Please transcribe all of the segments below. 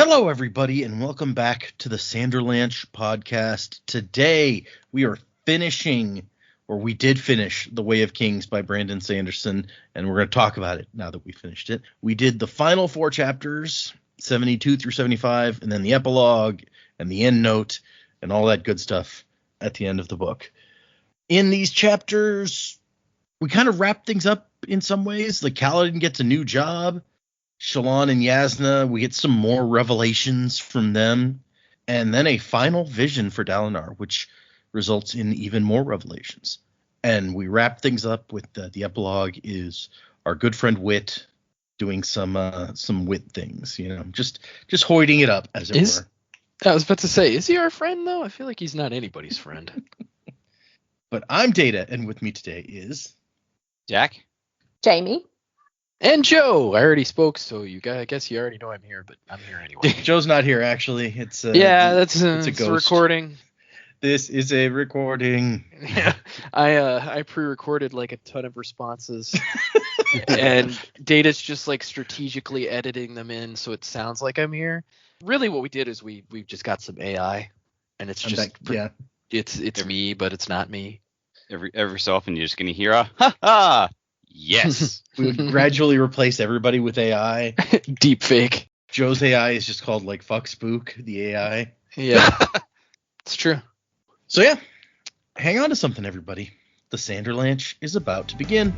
Hello, everybody, and welcome back to the Sanderlanche podcast. Today, we are finishing, or we did finish, The Way of Kings by Brandon Sanderson, and we're going to talk about it now that we finished it. We did the final 4 chapters, 72 through 75, and then the epilogue and the end note and all that good stuff at the end of the book. In these chapters, we kind of wrap things up in some ways. Like, Kaladin gets a new job. Shallan and Yasna, we get some more revelations from them, and then a final vision for Dalinar, which results in even more revelations. And we wrap things up with the epilogue is our good friend Wit doing some Wit things, just hoiding it up, as it were. I was about to say, is he our friend, though? I feel like he's not anybody's friend. But I'm Data, and with me today is... Jack? Jamie? And Joe. I already spoke, so I guess you already know I'm here, but I'm here anyway. Joe's not here, actually. It's a ghost. Recording. This is a recording. Yeah, I pre-recorded like a ton of responses, and Data's just like strategically editing them in so it sounds like I'm here. Really, what we did is we've just got some AI, and it's just it's me, but it's not me. Every so often you're just gonna hear a ha ha. Yes. We would gradually replace everybody with AI. Deep fake. Joe's AI is just called like Fuck Spook, the AI. Yeah. It's true. So yeah, hang on to something, everybody. The Sanderlanche is about to begin.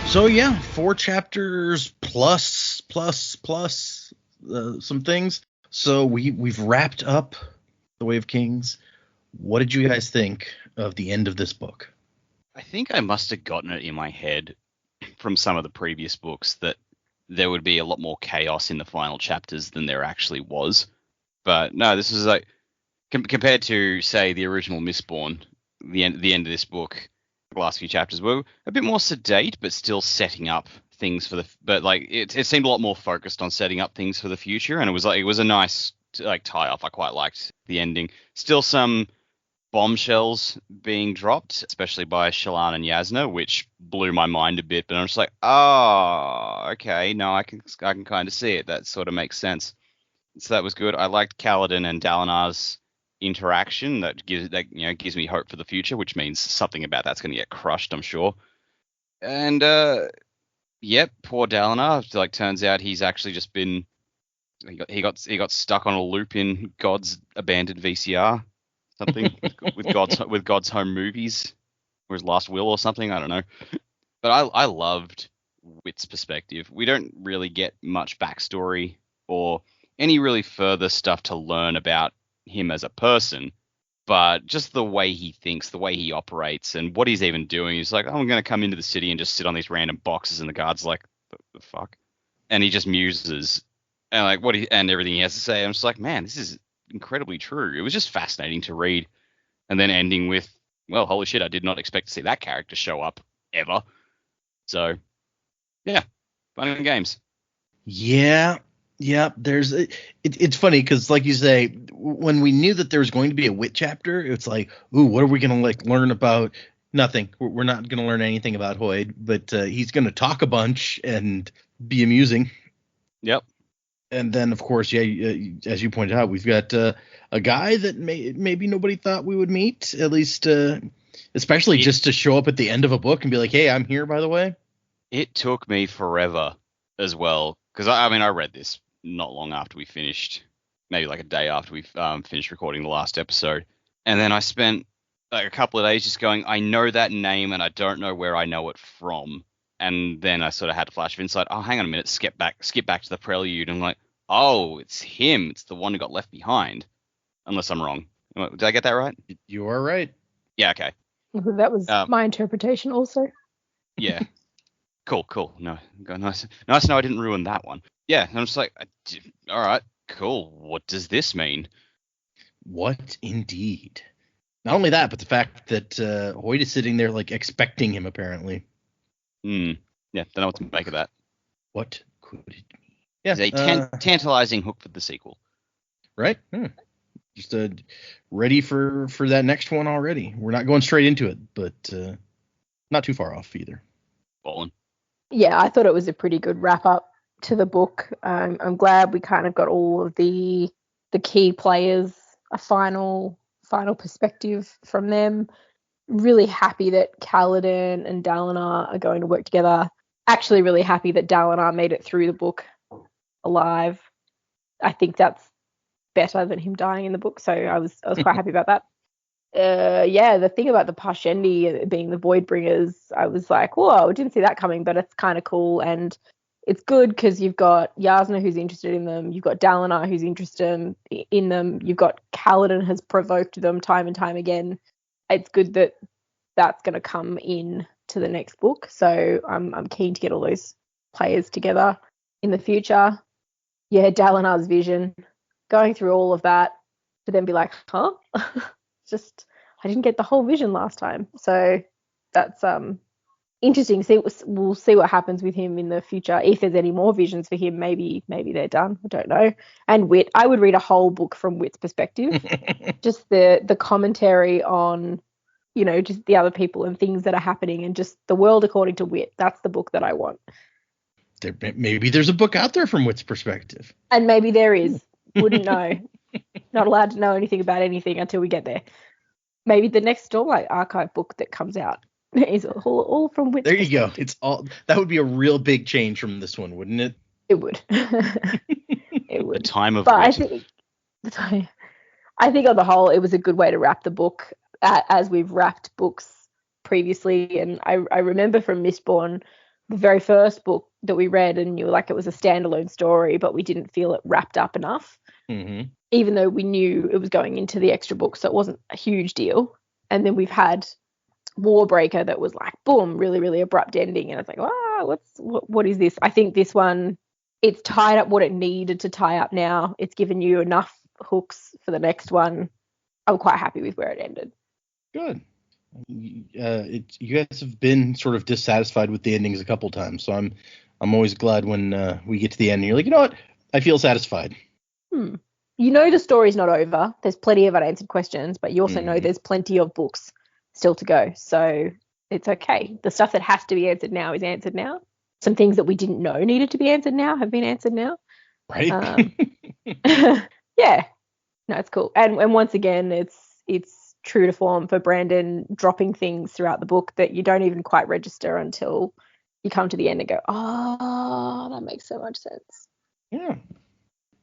So yeah, 4 chapters plus some things. So we've wrapped up The Way of Kings. What did you guys think of the end of this book? I think I must have gotten it in my head from some of the previous books that there would be a lot more chaos in the final chapters than there actually was. But no, this is like compared to, say, the original Mistborn, the end of this book. The last few chapters were a bit more sedate, but still setting up things for it seemed a lot more focused on setting up things for the future, and it was a nice tie off. I quite liked the ending. Still some bombshells being dropped, especially by Shallan and Yasna, which blew my mind a bit. But I'm just like, oh, okay, no, I can kind of see it. That sort of makes sense. So that was good. I liked Kaladin and Dalinar's interaction that gives me hope for the future, which means something about that's going to get crushed, I'm sure. And poor Dalinar. Turns out he's actually just been he got stuck on a loop in God's abandoned VCR, something with God's home movies, or his last will or something. I don't know. But I loved Wit's perspective. We don't really get much backstory or any really further stuff to learn about him as a person, but just the way he thinks, the way he operates, and what he's even doing. He's like, oh, I'm going to come into the city and just sit on these random boxes, and the guard's like, the fuck? And he just muses, and and everything he has to say. I'm just like, man, this is incredibly true. It was just fascinating to read, and then ending with, well, holy shit, I did not expect to see that character show up ever. So, yeah, fun and games. Yeah, it's funny because, like you say, when we knew that there was going to be a Wit chapter, it's like, ooh, what are we going to learn about? Nothing. We're not going to learn anything about Hoid, but he's going to talk a bunch and be amusing. Yep. And then, of course, as you pointed out, we've got a guy that maybe nobody thought we would meet, at least, especially just to show up at the end of a book and be like, hey, I'm here, by the way. It took me forever as well, because I read this not long after we finished, maybe like a day after we finished recording the last episode. And then I spent like a couple of days just going, I know that name and I don't know where I know it from. And then I sort of had a flash of insight. Oh, hang on a minute, skip back to the prelude. And I'm like, oh, it's him. It's the one who got left behind. Unless I'm wrong. Did I get that right? You are right. Yeah, okay. That was my interpretation also. Yeah. Cool. No, nice to know I didn't ruin that one. Yeah, I'm just like, all right, cool. What does this mean? What indeed? Not only that, but the fact that Hoyt is sitting there like expecting him apparently. Yeah, don't know what to make of that. What could it mean? Yeah, It's a tantalizing hook for the sequel. Right? Just ready for that next one already. We're not going straight into it, but not too far off either. Ballin'. Yeah, I thought it was a pretty good wrap up to the book. I'm glad we kind of got all of the key players, a final perspective from them. Really happy that Kaladin and Dalinar are going to work together. Actually really happy that Dalinar made it through the book alive. I think that's better than him dying in the book, so I was quite happy about that. Yeah, the thing about the Parshendi being the Voidbringers, I was like, whoa, I didn't see that coming, but it's kind of cool, and it's good because you've got Yasna who's interested in them, you've got Dalinar who's interested in them, you've got Kaladin has provoked them time and time again. It's good that that's going to come in to the next book, so I'm keen to get all those players together in the future. Yeah, Dalinar's vision, going through all of that to then be like, huh? Just I didn't get the whole vision last time, so that's interesting. We'll see what happens with him in the future. If there's any more visions for him, maybe they're done. I don't know. And Wit, I would read a whole book from Wit's perspective, just the commentary on, just the other people and things that are happening, and just the world according to Wit. That's the book that I want. Maybe there's a book out there from Wit's perspective, and maybe there is. Wouldn't know. Not allowed to know anything about anything until we get there. Maybe the next Stormlight archive book that comes out is all from Wit's There you go. It's all that would be a real big change from this one, wouldn't it? It would. It would. The time of but Wit. I think on the whole, it was a good way to wrap the book, as we've wrapped books previously. And I remember from Mistborn, the very first book that we read, and you were like, it was a standalone story, but we didn't feel it wrapped up enough. Mm-hmm. Even though we knew it was going into the extra book, so it wasn't a huge deal. And then we've had Warbreaker that was like, boom, really, really abrupt ending. And it's like, what is this? I think this one, it's tied up what it needed to tie up now. It's given you enough hooks for the next one. I'm quite happy with where it ended. Good. You guys have been sort of dissatisfied with the endings a couple times, so I'm always glad when we get to the end and you're like, you know what? I feel satisfied. The story's not over. There's plenty of unanswered questions, but you also know there's plenty of books still to go. So it's okay. The stuff that has to be answered now is answered now. Some things that we didn't know needed to be answered now have been answered now. Right. Yeah. No, it's cool. And once again, it's true to form for Brandon dropping things throughout the book that you don't even quite register until you come to the end and go, oh, that makes so much sense. Yeah.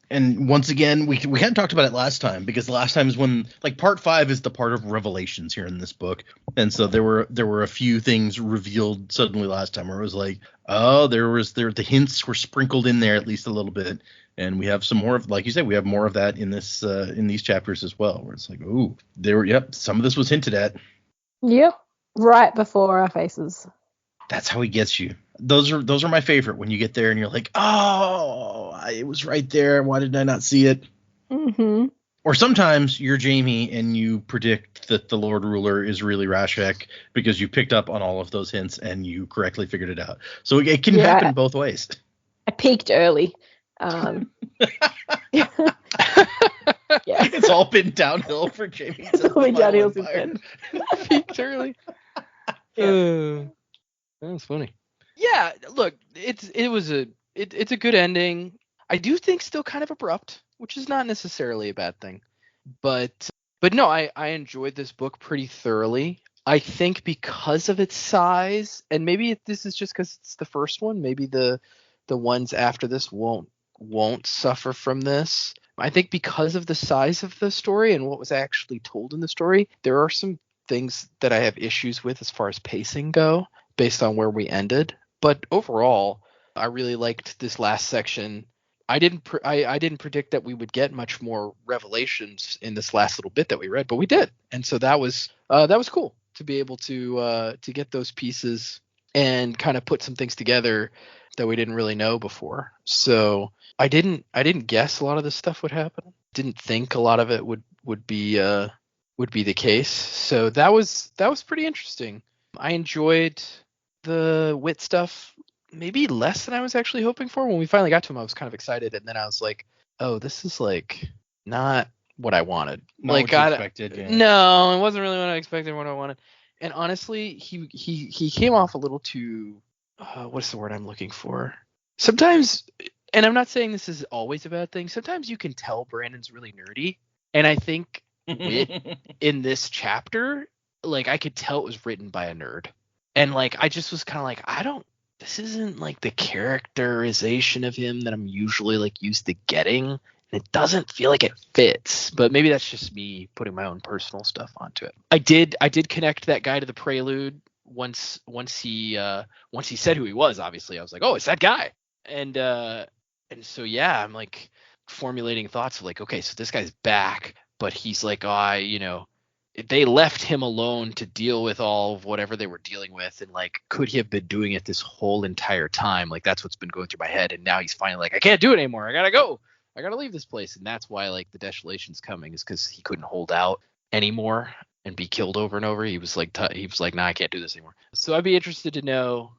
And once again, we hadn't talked about it last time, because the last time is when, like, part 5 is the part of revelations here in this book, and so there were a few things revealed suddenly last time where it was like, oh, the hints were sprinkled in there at least a little bit, and we have some more of, like you said, we have more of that in this in these chapters as well, where it's like, ooh, some of this was hinted at. Yep, right before our faces. That's how he gets you. Those are my favorite, when you get there and you're like, oh, it was right there. Why did I not see it? Mm-hmm. Or sometimes you're Jamie and you predict that the Lord Ruler is really Rashek because you picked up on all of those hints and you correctly figured it out. So it can happen both ways. I peaked early. Yeah. It's all been downhill for Jamie. It's all been downhill since then. Peaked early. That was funny. Yeah, look, it's a good ending. I do think still kind of abrupt, which is not necessarily a bad thing. But no, I enjoyed this book pretty thoroughly. I think because of its size, and maybe this is just because it's the first one, maybe the ones after this won't suffer from this. I think because of the size of the story and what was actually told in the story, there are some things that I have issues with as far as pacing go, based on where we ended. But overall, I really liked this last section. I didn't predict that we would get much more revelations in this last little bit that we read, but we did, and so that was cool to be able to get those pieces and kind of put some things together that we didn't really know before. So I didn't guess a lot of this stuff would happen. Didn't think a lot of it would be the case. So that was pretty interesting. I enjoyed the wit stuff maybe less than I was actually hoping for. When we finally got to him, I was kind of excited, and then I was like, oh, this is like not what I wanted. Not like what you expected, yeah. No, it wasn't really what I expected, what I wanted. And honestly, he came off a little too what's the word I'm looking for? Sometimes, and I'm not saying this is always a bad thing, sometimes you can tell Brandon's really nerdy. And I think wit in this chapter, like I could tell it was written by a nerd. And like I just was kind of like, this isn't like the characterization of him that I'm usually like used to getting. And it doesn't feel like it fits, but maybe that's just me putting my own personal stuff onto it. I did connect that guy to the Prelude once he said who he was. Obviously, I was like, oh, it's that guy. And so yeah, I'm like formulating thoughts of like, okay, so this guy's back, but he's like, they left him alone to deal with all of whatever they were dealing with, and like, could he have been doing it this whole entire time? Like, that's what's been going through my head, and now he's finally like, I can't do it anymore. I gotta go. I gotta leave this place, and that's why like the desolation's coming, is because he couldn't hold out anymore and be killed over and over. He was like, nah, I can't do this anymore. So I'd be interested to know,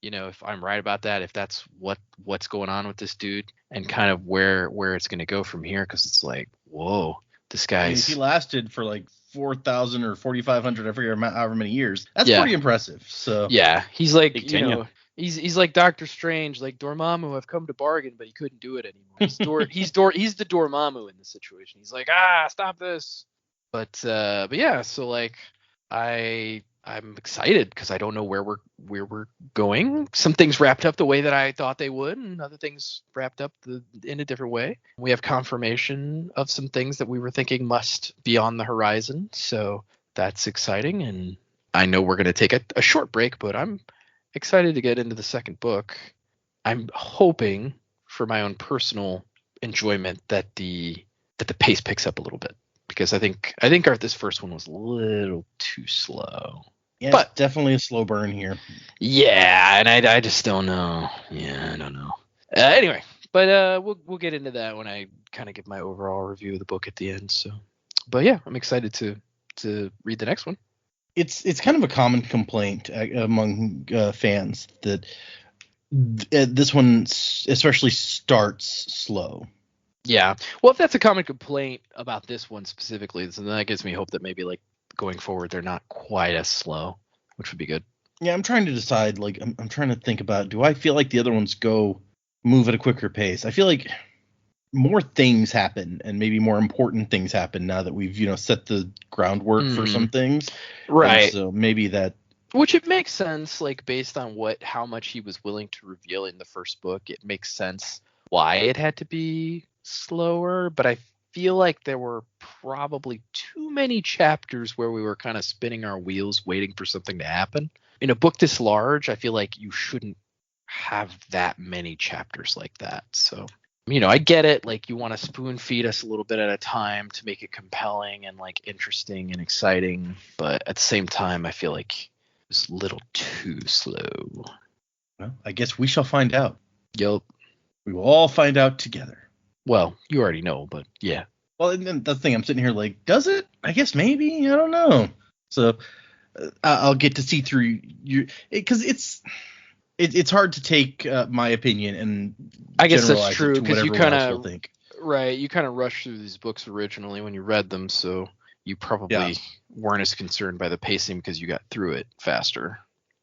if I'm right about that, if that's what's going on with this dude, and kind of where it's gonna go from here, because it's like, whoa, this guy's. He lasted for like 4,000 or 4,500, I forget however many years. That's pretty impressive. So yeah, he's like, he's like Doctor Strange, like Dormammu. I've come to bargain, but he couldn't do it anymore. He's the Dormammu in this situation. He's like, stop this. But yeah, so like I'm excited because I don't know where we're going. Some things wrapped up the way that I thought they would, and other things wrapped up in a different way. We have confirmation of some things that we were thinking must be on the horizon, so that's exciting. And I know we're going to take a short break, but I'm excited to get into the second book. I'm hoping, for my own personal enjoyment, that the pace picks up a little bit, because I think this first one was a little too slow. Yeah, but it's definitely a slow burn here. Yeah, and I just don't know. Yeah, I don't know. Anyway, but we'll get into that when I kind of give my overall review of the book at the end. So, but yeah, I'm excited to read the next one. It's kind of a common complaint among fans that this one especially starts slow. Yeah. Well, if that's a common complaint about this one specifically, then that gives me hope that maybe like going forward they're not quite as slow, which would be good. Yeah, I'm trying to decide. Like, I'm trying to think about, do I feel like the other ones move at a quicker pace? I feel like more things happen, and maybe more important things happen now that we've set the groundwork for some things. Right. And so maybe that. Which it makes sense, like based on how much he was willing to reveal in the first book. It makes sense why it had to be slower, but I feel like there were probably too many chapters where we were kind of spinning our wheels waiting for something to happen. In a book this large, I feel like you shouldn't have that many chapters like that. So, I get it. Like, you want to spoon feed us a little bit at a time to make it compelling and like interesting and exciting, but at the same time, I feel like it was a little too slow. Well, I guess we shall find out. Yup. We will all find out together. Well, you already know, but yeah. Well, and then the thing, I'm sitting here like, does it? I guess maybe. I don't know. So I'll get to see through you, because it's hard to take my opinion and I guess that's true, because you kind of think. Right, you kind of rushed through these books originally when you read them, so you probably weren't as concerned by the pacing because you got through it faster.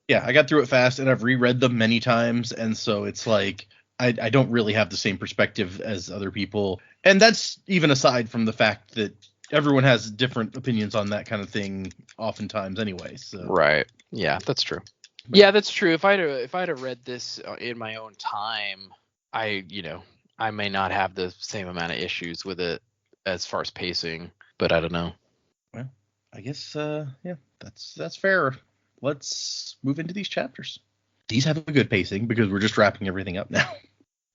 Yeah, I got through it fast, and I've reread them many times, and so it's like I don't really have the same perspective as other people. And that's even aside from the fact that everyone has different opinions on that kind of thing oftentimes anyway. So. Right. Yeah, that's true. Yeah, that's true. If I'd have read this in my own time, I may not have the same amount of issues with it as far as pacing, but I don't know. Well, I guess that's fair. Let's move into these chapters. These have a good pacing because we're just wrapping everything up now.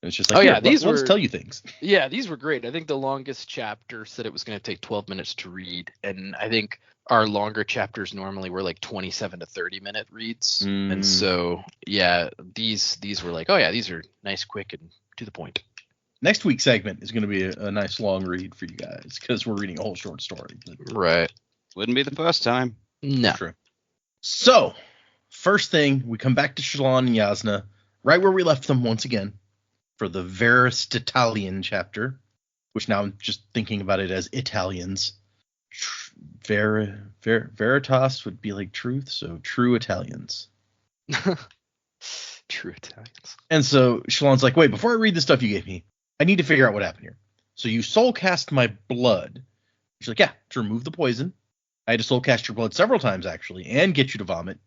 And it's just like, let's tell you things. Yeah, these were great. I think the longest chapter said it was going to take 12 minutes to read, and I think our longer chapters normally were like 27 to 30-minute reads. And so, yeah, these were like, oh yeah, these are nice, quick, and to the point. Next week's segment is going to be a nice long read for you guys because we're reading a whole short story. Right. Wouldn't be the first time. No. True. So, first thing, we come back to Shalon and Yasna, right where we left them once again, for the Verist Italian chapter, which now I'm just thinking about it as Italians. Veritas would be like truth, so true Italians. True Italians. And so Shalon's like, wait, before I read the stuff you gave me, I need to figure out what happened here. So you soul cast my blood. She's like, yeah, to remove the poison. I had to soul cast your blood several times, actually, and get you to vomit.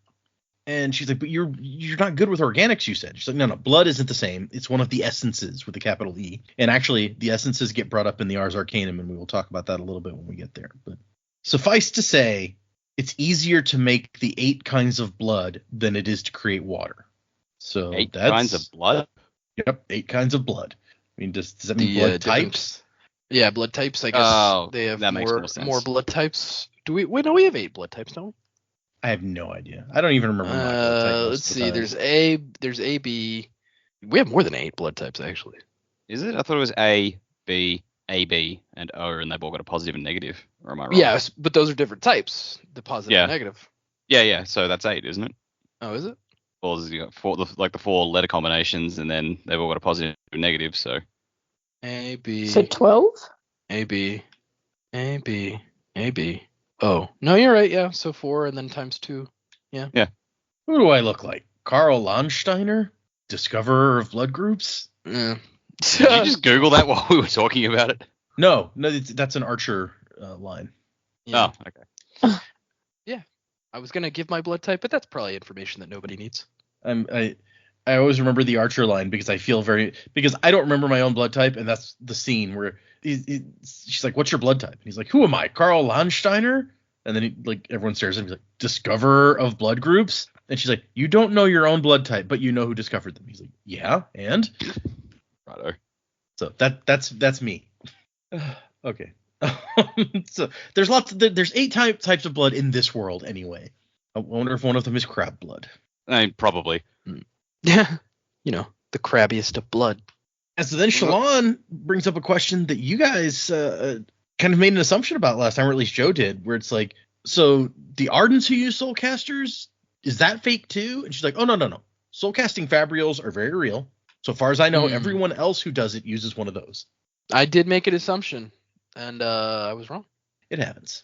And she's like, but you're not good with organics, you said. She's like, no, blood isn't the same. It's one of the essences with a capital E. And actually, the essences get brought up in the Ars Arcanum, and we will talk about that a little bit when we get there. But suffice to say, it's easier to make the 8 kinds of blood than it is to create water. So 8 kinds of blood? Yep, 8 kinds of blood. I mean, does that mean blood types? Yeah, blood types, I guess. They have more blood types. We have 8 blood types, don't we? I have no idea. I don't even remember. My blood type let's see. There's A, B. We have more than 8 blood types, actually. Is it? I thought it was A, B, AB, and O, and they've all got a positive and negative. Or am I wrong? Yes, but those are different types. The positive and negative. Yeah. So that's 8, isn't it? Oh, is it? Well, you got 4, the 4 letter combinations, and then they've all got a positive and negative. So A, B. So 12? A, B, A, B, A, B. Oh, no, you're right. Yeah, so 4 and then times 2. Yeah. Who do I look like? Karl Landsteiner? Discoverer of blood groups? Yeah. Did you just Google that while we were talking about it? No, that's an Archer line. Yeah. Oh, okay. Yeah. I was going to give my blood type, but that's probably information that nobody needs. I always remember the Archer line because because I don't remember my own blood type, and that's the scene where she's like, what's your blood type? And he's like, who am I, Karl Landsteiner? And then everyone stares at him. He's like, discoverer of blood groups? And she's like, you don't know your own blood type, but you know who discovered them. He's like, yeah, and? Righto. So that's me. Okay. So there's 8 types of blood in this world anyway. I wonder if one of them is crab blood. Probably. Yeah. The crabbiest of blood. And so then Shalon brings up a question that you guys kind of made an assumption about last time, or at least Joe did, where it's like, so the Ardents who use soul casters, is that fake too? And she's like, oh, no. Soul casting fabrials are very real. So far as I know, everyone else who does it uses one of those. I did make an assumption, and I was wrong. It happens.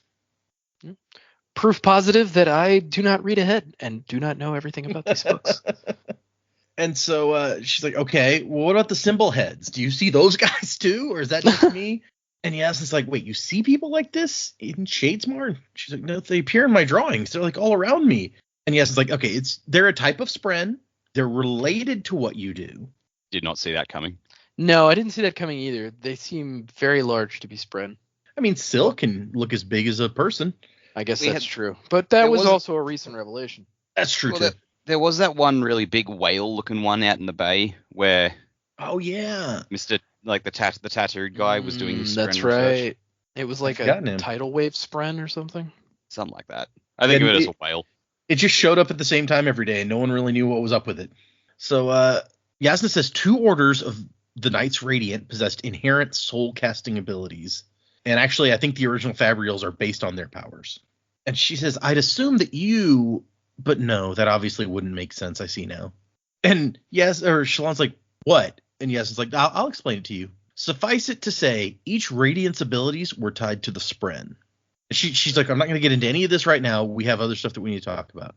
Proof positive that I do not read ahead and do not know everything about these books. And so she's like, okay, well, what about the symbol heads? Do you see those guys too? Or is that just me? And Yasna's like, wait, you see people like this in Shadesmar? She's like, no, they appear in my drawings. They're like all around me. And Yasna's like, okay, they're a type of spren. They're related to what you do. Did not see that coming. No, I didn't see that coming either. They seem very large to be spren. I mean, Syl can look as big as a person. I guess that's true. But that was also a recent revelation. That's true, too. There was that one really big whale-looking one out in the bay where... Oh, yeah. Mr. the tattooed guy was doing his spren That's research. Right. It was like a tidal wave spren or something. Something like that. I think of it as a whale. It just showed up at the same time every day, and no one really knew what was up with it. So Yasna says 2 orders of the Knights Radiant possessed inherent soul-casting abilities. And actually, I think the original Fabrials are based on their powers. And she says, I'd assume that you... But no, that obviously wouldn't make sense, I see now. And Shalon's like, what? And Yasna's like, I'll explain it to you. Suffice it to say, each Radiant's abilities were tied to the spren. She's like, I'm not going to get into any of this right now. We have other stuff that we need to talk about.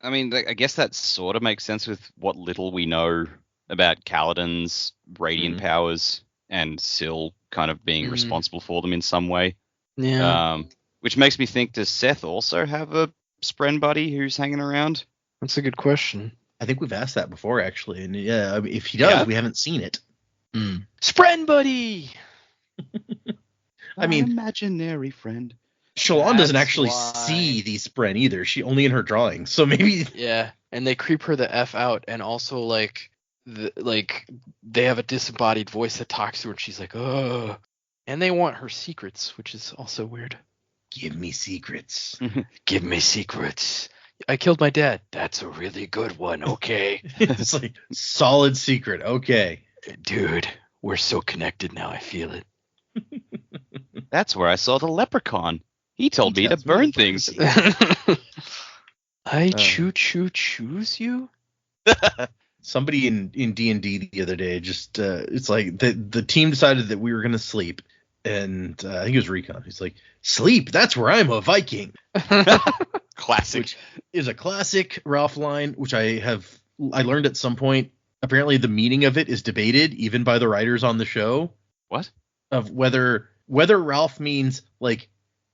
I mean, I guess that sort of makes sense with what little we know about Kaladin's radiant powers and Syl kind of being responsible for them in some way. Yeah. Which makes me think, does Seth also have a spren buddy who's hanging around? That's a good question. I think we've asked that before, actually. And yeah, I mean, if he does, we haven't seen it. Spren buddy! I mean, imaginary friend. Shalon doesn't actually see these spren either. She only in her drawings. So maybe. Yeah. And they creep her the F out. And also, like they have a disembodied voice that talks to her, and she's like, oh, and they want her secrets, which is also weird. Give me secrets. Give me secrets. I killed my dad. That's a really good one. Okay. It's like solid secret. Okay. Dude, we're so connected now. I feel it. That's where I saw the leprechaun. He told me to burn things. I choose you? Somebody in D&D the other day just it's like the team decided that we were going to sleep, and I think it was Recon. He's like, sleep, that's where I'm a Viking. Classic. Which is a classic Ralph line, which I learned at some point. Apparently the meaning of it is debated even by the writers on the show. What? Of whether Ralph means like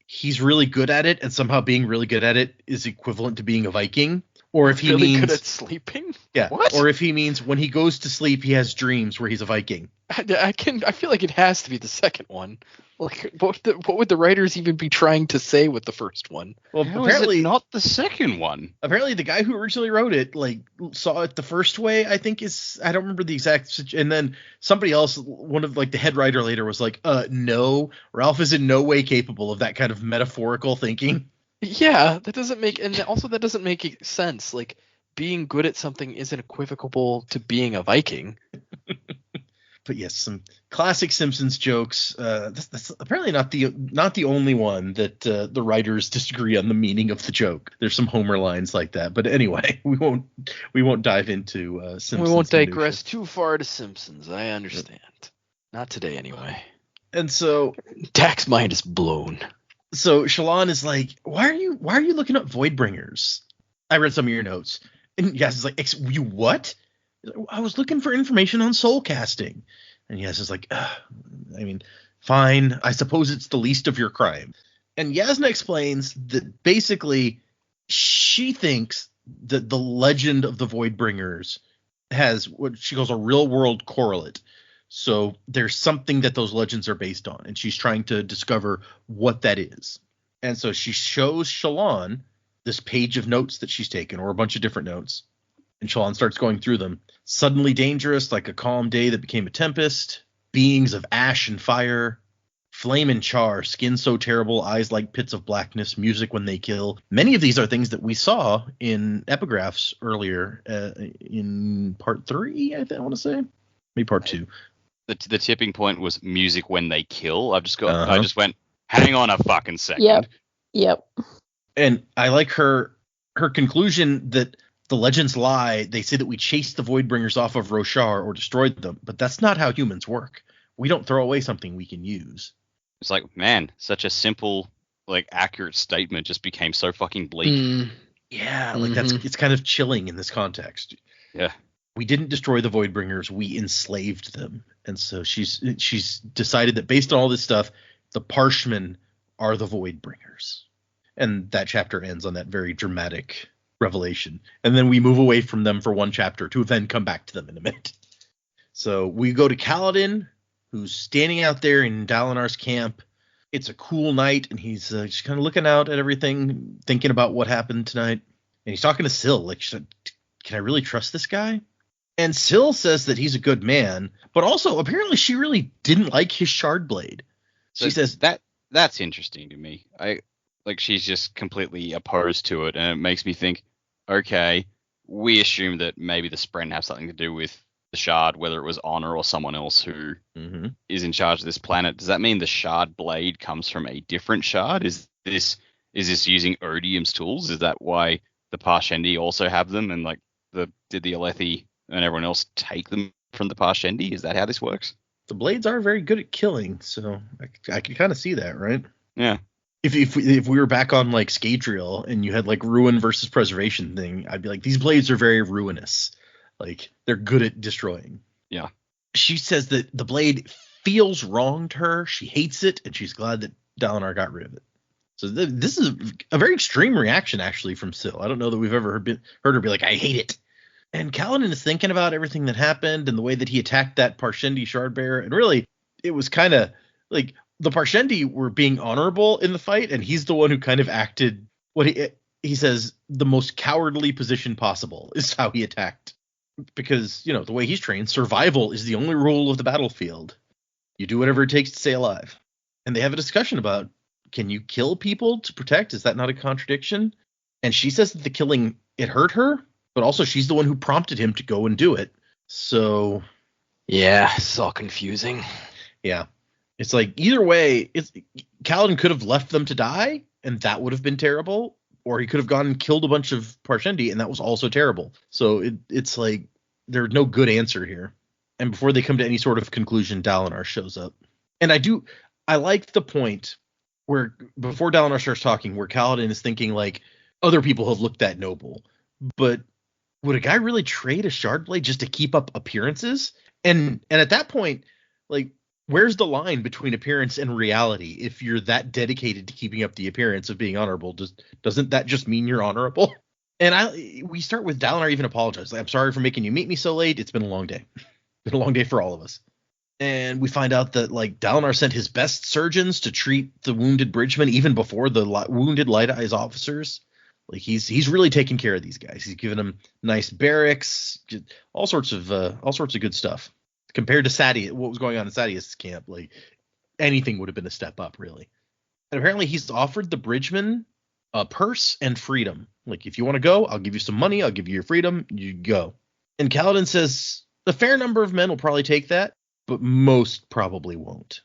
he's really good at it, and somehow being really good at it is equivalent to being a Viking, or if he really means good at sleeping. Yeah. What? Or if he means when he goes to sleep, he has dreams where he's a Viking. I feel like it has to be the second one. Like, what would the writers even be trying to say with the first one? Well, How apparently is it not the second one. Apparently, the guy who originally wrote it like saw it the first way. I think I don't remember the exact. And then somebody else, one of like the head writer later, was like, no, Ralph is in no way capable of that kind of metaphorical thinking. Yeah, that doesn't make sense. Like, being good at something isn't equivocal to being a Viking. But yes, some classic Simpsons jokes. That's apparently not the only one that the writers disagree on the meaning of the joke. There's some Homer lines like that. But anyway, we won't dive into Simpsons. We won't digress too far to Simpsons. I understand. Not today, anyway. And so Dak's mind is blown. So Shalon is like, why are you looking up Voidbringers? I read some of your notes. And Yas is like, you what? I was looking for information on soul casting. And Yas is like, I mean, fine. I suppose it's the least of your crime. And Yasna explains that basically she thinks that the legend of the Voidbringers has what she calls a real world correlate. So there's something that those legends are based on, and she's trying to discover what that is. And so she shows Shalon this page of notes that she's taken, or a bunch of different notes. And Shalon starts going through them. Suddenly dangerous, like a calm day that became a tempest. Beings of ash and fire. Flame and char, skin so terrible, eyes like pits of blackness, music when they kill. Many of these are things that we saw in epigraphs earlier in part 3, I want to say. Maybe part 2. The tipping point was music when they kill. I just went, hang on a fucking second. Yep. And I like her conclusion that the legends lie. They say that we chased the Voidbringers off of Roshar or destroyed them, but that's not how humans work. We don't throw away something we can use. It's like, man, such a simple, like, accurate statement just became so fucking bleak. Yeah, like it's kind of chilling in this context. Yeah. We didn't destroy the Voidbringers, we enslaved them. And so she's decided that based on all this stuff, the Parshmen are the Voidbringers. And that chapter ends on that very dramatic revelation. And then we move away from them for one chapter to then come back to them in a minute. So we go to Kaladin, who's standing out there in Dalinar's camp. It's a cool night, and he's just kind of looking out at everything, thinking about what happened tonight. And he's talking to Syl, like, can I really trust this guy? And Syl says that he's a good man, but also apparently she really didn't like his shard blade. She says that's interesting to me. She's just completely opposed to it, and it makes me think, okay, we assume that maybe the Spren have something to do with the shard, whether it was Honor or someone else who is in charge of this planet. Does that mean the shard blade comes from a different shard? Is this using Odium's tools? Is that why the Parshendi also have them, and like did the Alethi and everyone else take them from the Parshendi? Is that how this works? The blades are very good at killing, so I can kind of see that, right? Yeah. If we were back on like Scadrial and you had like ruin versus preservation thing, I'd be like, these blades are very ruinous. Like, they're good at destroying. Yeah. She says that the blade feels wrong to her. She hates it, and she's glad that Dalinar got rid of it. So this is a very extreme reaction, actually, from Syl. I don't know that we've ever heard her be like, I hate it. And Kaladin is thinking about everything that happened and the way that he attacked that Parshendi Shardbearer. And really, it was kind of like the Parshendi were being honorable in the fight, and he's the one who kind of acted what he says the most cowardly position possible is how he attacked because, you know, the way he's trained, survival is the only rule of the battlefield. You do whatever it takes to stay alive. And they have a discussion about, can you kill people to protect? Is that not a contradiction? And she says that the killing, it hurt her, but also she's the one who prompted him to go and do it. So Yeah, it's all confusing. yeah, it's like either way, Kaladin could have left them to die, and that would have been terrible, or he could have gone and killed a bunch of Parshendi, and that was also terrible. So it's like there's no good answer here. And before they come to any sort of conclusion, Dalinar shows up. And I like the point where before Dalinar starts talking, where Kaladin is thinking like other people have looked that noble, but would a guy really trade a shard blade just to keep up appearances? And at that point, like, where's the line between appearance and reality? If you're that dedicated to keeping up the appearance of being honorable, doesn't that just mean you're honorable? And we start with Dalinar even apologized. Like, I'm sorry for making you meet me so late. It's been a long day. Been a long day for all of us. And we find out that like Dalinar sent his best surgeons to treat the wounded bridgemen even before the wounded Light Eyes officers. Like he's really taking care of these guys. He's given them nice barracks, all sorts of good stuff. Compared to Sadeas, what was going on in Sadeas' camp, like anything would have been a step up, really. And apparently he's offered the bridgemen a purse and freedom. Like, if you want to go, I'll give you some money. I'll give you your freedom. You go. And Kaladin says a fair number of men will probably take that, but most probably won't.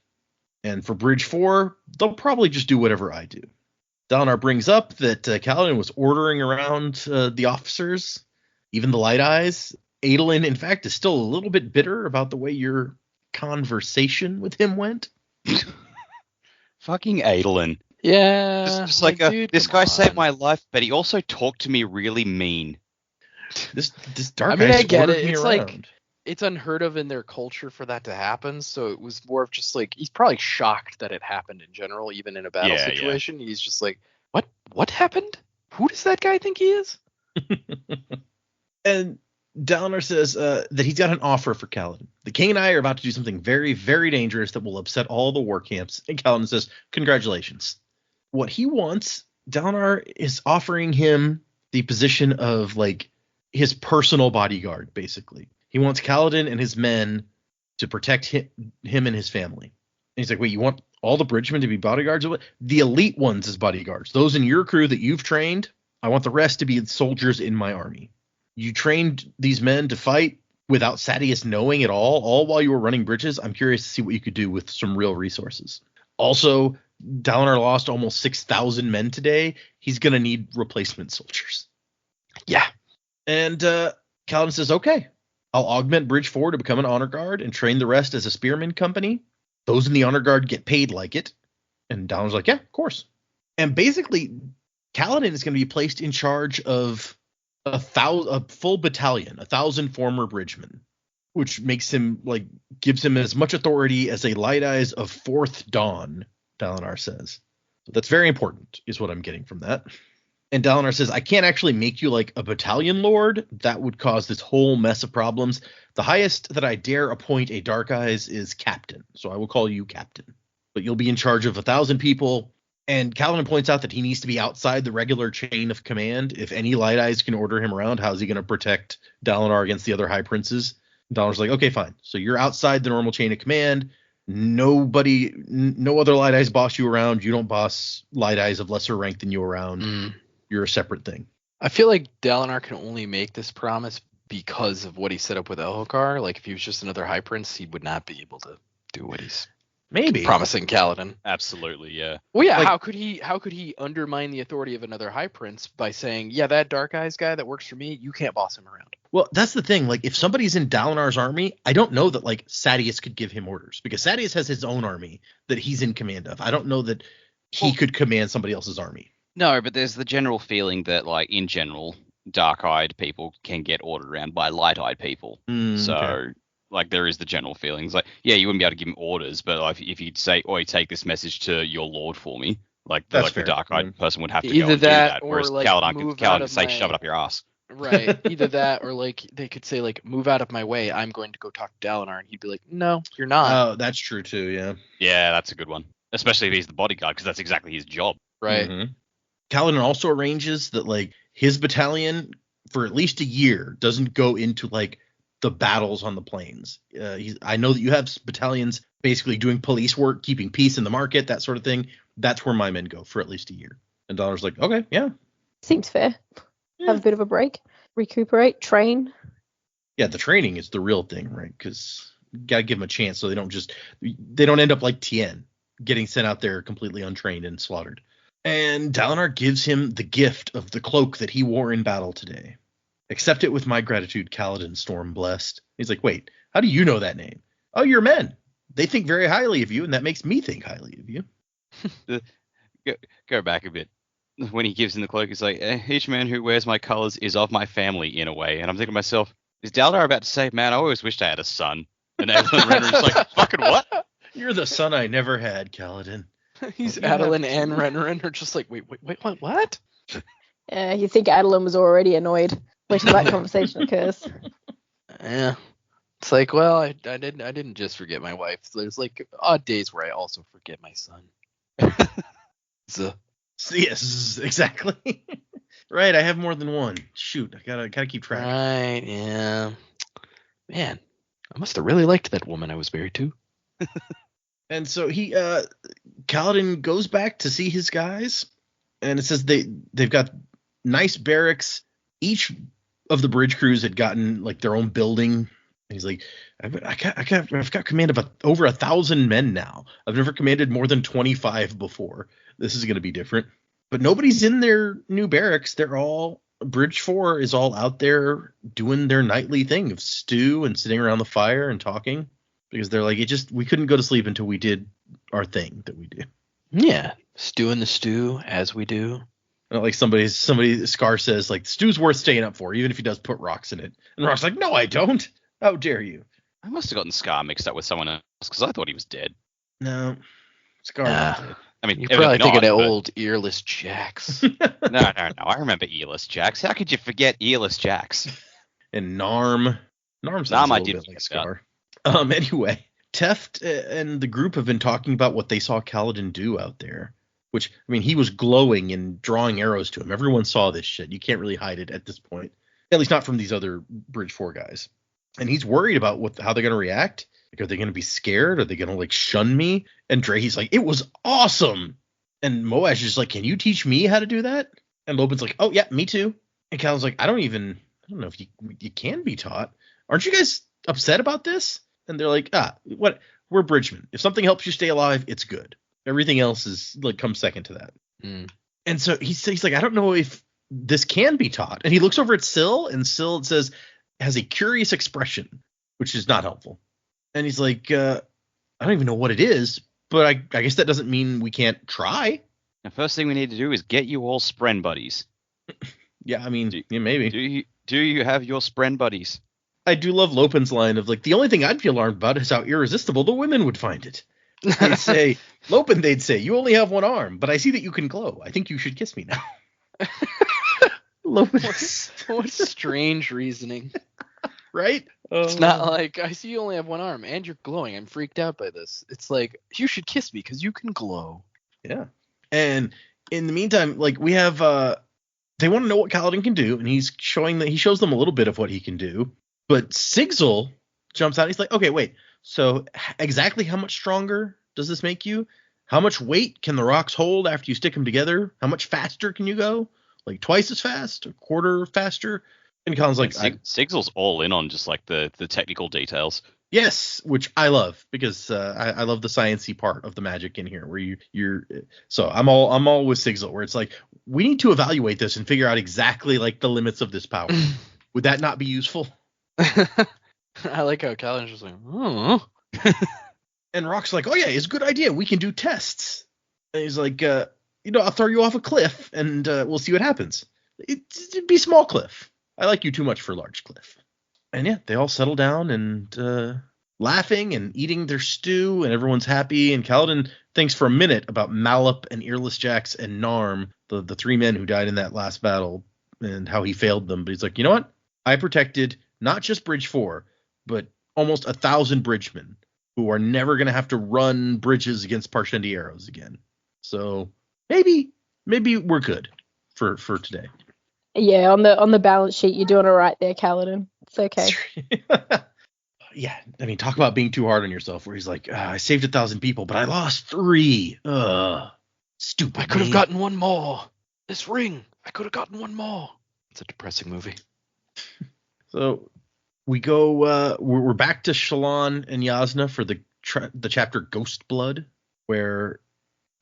And for Bridge 4, they'll probably just do whatever I do. Dalinar brings up that Kaladin was ordering around the officers, even the Light Eyes. Adolin, in fact, is still a little bit bitter about the way your conversation with him went. Fucking Adolin. Yeah. Just like dude, this guy come saved on. my life, but he also talked to me really mean. This dark I mean, guy's I get ordered it. me It's around. like it's unheard of in their culture for that to happen. So it was more of just like he's probably shocked that it happened in general, even in a battle Yeah, yeah. situation. He's just like, what happened? Who does that guy think he is? And Dalinar says that he's got an offer for Kaladin. The king and I are about to do something very, very dangerous that will upset all the war camps. And Kaladin says, congratulations. What he wants, Dalinar is offering him the position of like his personal bodyguard, basically. He wants Kaladin and his men to protect him and his family. And he's like, wait, you want all the bridgemen to be bodyguards? The elite ones as bodyguards. Those in your crew that you've trained, I want the rest to be soldiers in my army. You trained these men to fight without Sadeas knowing at all while you were running bridges. I'm curious to see what you could do with some real resources. Also, Dalinar lost almost 6,000 men today. He's going to need replacement soldiers. Yeah. And Kaladin says, okay, I'll augment Bridge 4 to become an honor guard and train the rest as a spearman company. Those in the honor guard get paid like it. And Dalinar's like, yeah, of course. And basically, Kaladin is going to be placed in charge of a full battalion, 1,000 former bridgemen, which makes him gives him as much authority as a Light Eyes of Fourth Dawn, Dalinar says. So that's very important, is what I'm getting from that. And Dalinar says, I can't actually make you like a battalion lord. That would cause this whole mess of problems. The highest that I dare appoint a Dark Eyes is captain. So I will call you captain. But you'll be in charge of 1,000 people. And Kaladin points out that he needs to be outside the regular chain of command. If any Light Eyes can order him around, how's he going to protect Dalinar against the other high princes? And Dalinar's like, okay, fine. So you're outside the normal chain of command. No other Light Eyes boss you around. You don't boss Light Eyes of lesser rank than you around. You're a separate thing. I feel like Dalinar can only make this promise because of what he set up with Elhokar. Like if he was just another high prince, he would not be able to do what he's promising Kaladin. Absolutely, yeah. Well, yeah. How could he undermine the authority of another high prince by saying, yeah, that Dark Eyes guy that works for me, you can't boss him around? Well, that's the thing. Like, if somebody's in Dalinar's army, I don't know that Sadeas could give him orders, because Sadeas has his own army that he's in command of. I don't know that he could command somebody else's army. No, but there's the general feeling that, in general, dark-eyed people can get ordered around by light-eyed people. Okay. There is the general feelings. You wouldn't be able to give him orders, but if you'd say, "Oi, take this message to your lord for me," That's the fair. dark-eyed person would have to Either go and do that that. or, Whereas move Kaladin out could of say, my- "Shove it up your ass." Right. Either that or they could say move out of my way. I'm going to go talk to Dalinar, and he'd be like, no, you're not. Oh, that's true too. Yeah. Yeah, that's a good one. Especially if he's the bodyguard, because that's exactly his job. Right. Mm-hmm. Kaladin also arranges that his battalion for at least a year, doesn't go into like the battles on the plains. I know that you have battalions basically doing police work, keeping peace in the market, that sort of thing. That's where my men go for at least a year. And Donner's like, okay, yeah. Seems fair. Yeah. Have a bit of a break, recuperate, train. Yeah, the training is the real thing, right? Because you got to give them a chance so they don't end up like Tien, getting sent out there completely untrained and slaughtered. And Dalinar gives him the gift of the cloak that he wore in battle today. Accept it with my gratitude, Kaladin Storm Blessed. He's like, wait, how do you know that name? Oh, you're men. They think very highly of you, and that makes me think highly of you. Go back a bit. When he gives him the cloak, he's like, each man who wears my colors is of my family in a way. And I'm thinking to myself, is Dalinar about to say, man, I always wished I had a son? And Adolin is like, fucking what? You're the son I never had, Kaladin. He's Adolin and Renarin are just like, wait, what? You think Adolin was already annoyed. Wait till that conversation occurs. Yeah. It's like, well, I didn't just forget my wife. There's like odd days where I also forget my son. Yes, exactly. Right, I have more than one. Shoot, I gotta keep track. Right, yeah. Man, I must have really liked that woman I was married to. And so Kaladin goes back to see his guys, and it says they've got nice barracks. Each of the bridge crews had gotten like their own building. He's like, I've got command of over 1,000 men now. I've never commanded more than 25 before. This is going to be different. But nobody's in their new barracks. They're all Bridge 4 is all out there doing their nightly thing of stew and sitting around the fire and talking, because they're like, we couldn't go to sleep until we did our thing that we do. Yeah, stewing the stew as we do. Like somebody Scar says like, stew's worth staying up for, even if he does put rocks in it. And Rock's like, no, I don't. How dare you? I must have gotten Scar mixed up with someone else because I thought he was dead. No, Scar was dead. I mean, you're probably thinking of but... old earless Jax. No. I remember earless Jax. How could you forget earless Jax? And Narm sounds a little bit like Scar. Anyway, Teft and the group have been talking about what they saw Kaladin do out there. Which, I mean, he was glowing and drawing arrows to him. Everyone saw this shit. You can't really hide it at this point. At least not from these other Bridge 4 guys. And he's worried about how they're going to react. Like, are they going to be scared? Are they going to, like, shun me? And Drahe's like, it was awesome. And Moash is like, can you teach me how to do that? And Lopen's like, oh, yeah, me too. And Kaladin's like, I don't know if you can be taught. Aren't you guys upset about this? And they're like, what? We're bridgemen. If something helps you stay alive, it's good. Everything else is like comes second to that. And so he's like, I don't know if this can be taught. And he looks over at Syl, and Syl, it says, has a curious expression, which is not helpful. And he's like, I don't even know what it is, but I guess that doesn't mean we can't try. The first thing we need to do is get you all spren buddies. Yeah, I mean, yeah, maybe. Do you have your spren buddies? I do love Lopen's line of like, the only thing I'd be alarmed about is how irresistible the women would find it. They'd say, Lopen, you only have one arm, but I see that you can glow. I think you should kiss me now. Lopen. What strange reasoning. Right? It's not like, I see you only have one arm and you're glowing. I'm freaked out by this. It's like, you should kiss me because you can glow. Yeah. And in the meantime, like, we have, they want to know what Kaladin can do, and he shows them a little bit of what he can do. But Sigzil jumps out. He's like, okay, wait. So exactly how much stronger does this make you? How much weight can the rocks hold after you stick them together? How much faster can you go? Like twice as fast? A quarter faster? And Colin's like... Sigzil's all in on just like the technical details. Yes, which I love, because I love the science-y part of the magic in here, where you're... So I'm all with Sigzil, where it's like, we need to evaluate this and figure out exactly like the limits of this power. Would that not be useful? I like how Kaladin's just like, oh. And Rock's like, oh yeah, it's a good idea. We can do tests. And he's like, I'll throw you off a cliff and we'll see what happens. It'd be a small cliff. I like you too much for a large cliff. And yeah, they all settle down and laughing and eating their stew, and everyone's happy. And Kaladin thinks for a minute about Malop and Earless Jax and Narm, the three men who died in that last battle, and how he failed them. But he's like, you know what? I protected not just Bridge 4, but almost 1,000 bridgemen who are never going to have to run bridges against Parshendi arrows again. So maybe we're good for today. Yeah, on the balance sheet, you're doing all right there, Kaladin. It's okay. Yeah, I mean, talk about being too hard on yourself. Where he's like, I saved 1,000 people, but I lost 3. Stupid. I could have me. gotten one more. This ring, I could have gotten one more. It's a depressing movie. So we go. We're back to Shallan and Yasna for the chapter Ghost Blood, where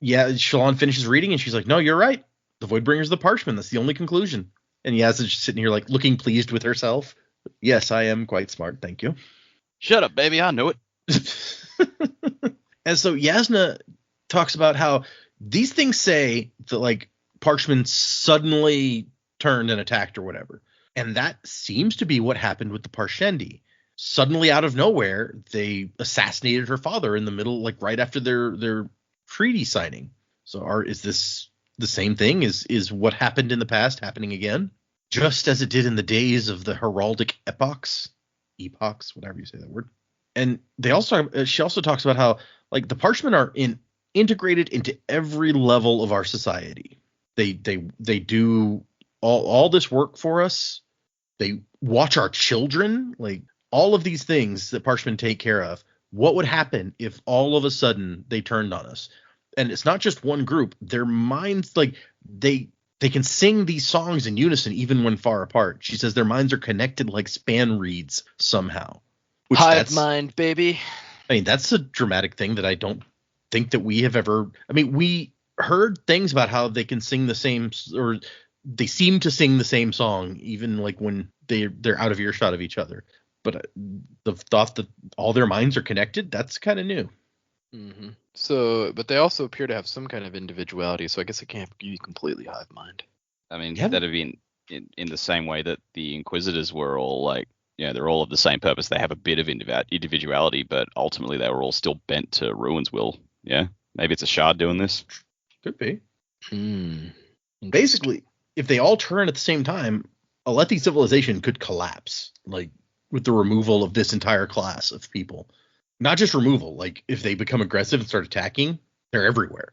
Shallan finishes reading and she's like, "No, you're right. The Voidbringer's the Parchment. That's the only conclusion." And Yasna's just sitting here like looking pleased with herself. Yes, I am quite smart, thank you. Shut up, baby. I knew it. And so Yasna talks about how these things say that like Parchment suddenly turned and attacked or whatever. And that seems to be what happened with the Parshendi. Suddenly out of nowhere, they assassinated her father in the middle, like right after their treaty signing. So is this the same thing? Is what happened in the past happening again? Just as it did in the days of the heraldic epochs, whatever you say that word. And she also talks about how like the Parchment are integrated into every level of our society. They do all this work for us. They watch our children, like all of these things that Parchment take care of. What would happen if all of a sudden they turned on us? And it's not just one group. Their minds, like they can sing these songs in unison even when far apart. She says their minds are connected like span reeds somehow. Hive mind, baby. I mean, that's a dramatic thing that I don't think that we have ever. I mean, we heard things about how they can sing the same, or they seem to sing the same song even like when they're out of earshot of each other. But the thought that all their minds are connected, that's kind of new. Mm-hmm. So, but they also appear to have some kind of individuality. So I guess it can't be completely hive mind. I mean, Yeah. that'd be in the same way that the Inquisitors were all like, they're all of the same purpose. They have a bit of individuality, but ultimately they were all still bent to Ruin's will. Yeah, maybe it's a shard doing this. Could be. Hmm. Basically, if they all turn at the same time, Alethi civilization could collapse, like with the removal of this entire class of people. Not just removal, like if they become aggressive and start attacking, they're everywhere.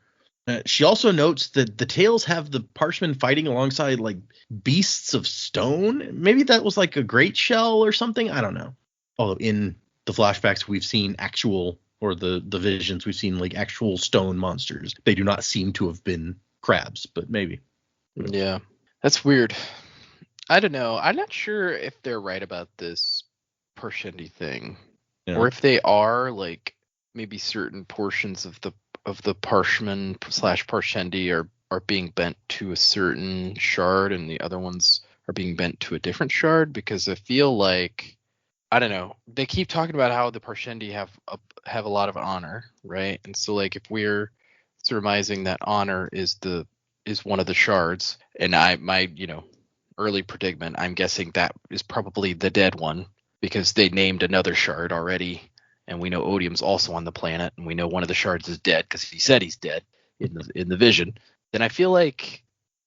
She also notes that the Tales have the Parchment fighting alongside like beasts of stone. Maybe that was like a great shell or something. I don't know. Although in the flashbacks we've seen actual, or the visions we've seen like actual stone monsters. They do not seem to have been crabs, but maybe. Yeah, that's weird. I don't know. I'm not sure if they're right about this Parshendi thing, or if they are like maybe certain portions of the Parchment / Parshendi are being bent to a certain shard, and the other ones are being bent to a different shard. Because I feel like, I don't know, they keep talking about how the Parshendi have a lot of honor, right? And so like if we're surmising that honor is one of the shards, and my early predicament, I'm guessing that is probably the dead one, because they named another shard already, and we know Odium's also on the planet, and we know one of the shards is dead because he said he's dead in the vision. Then I feel like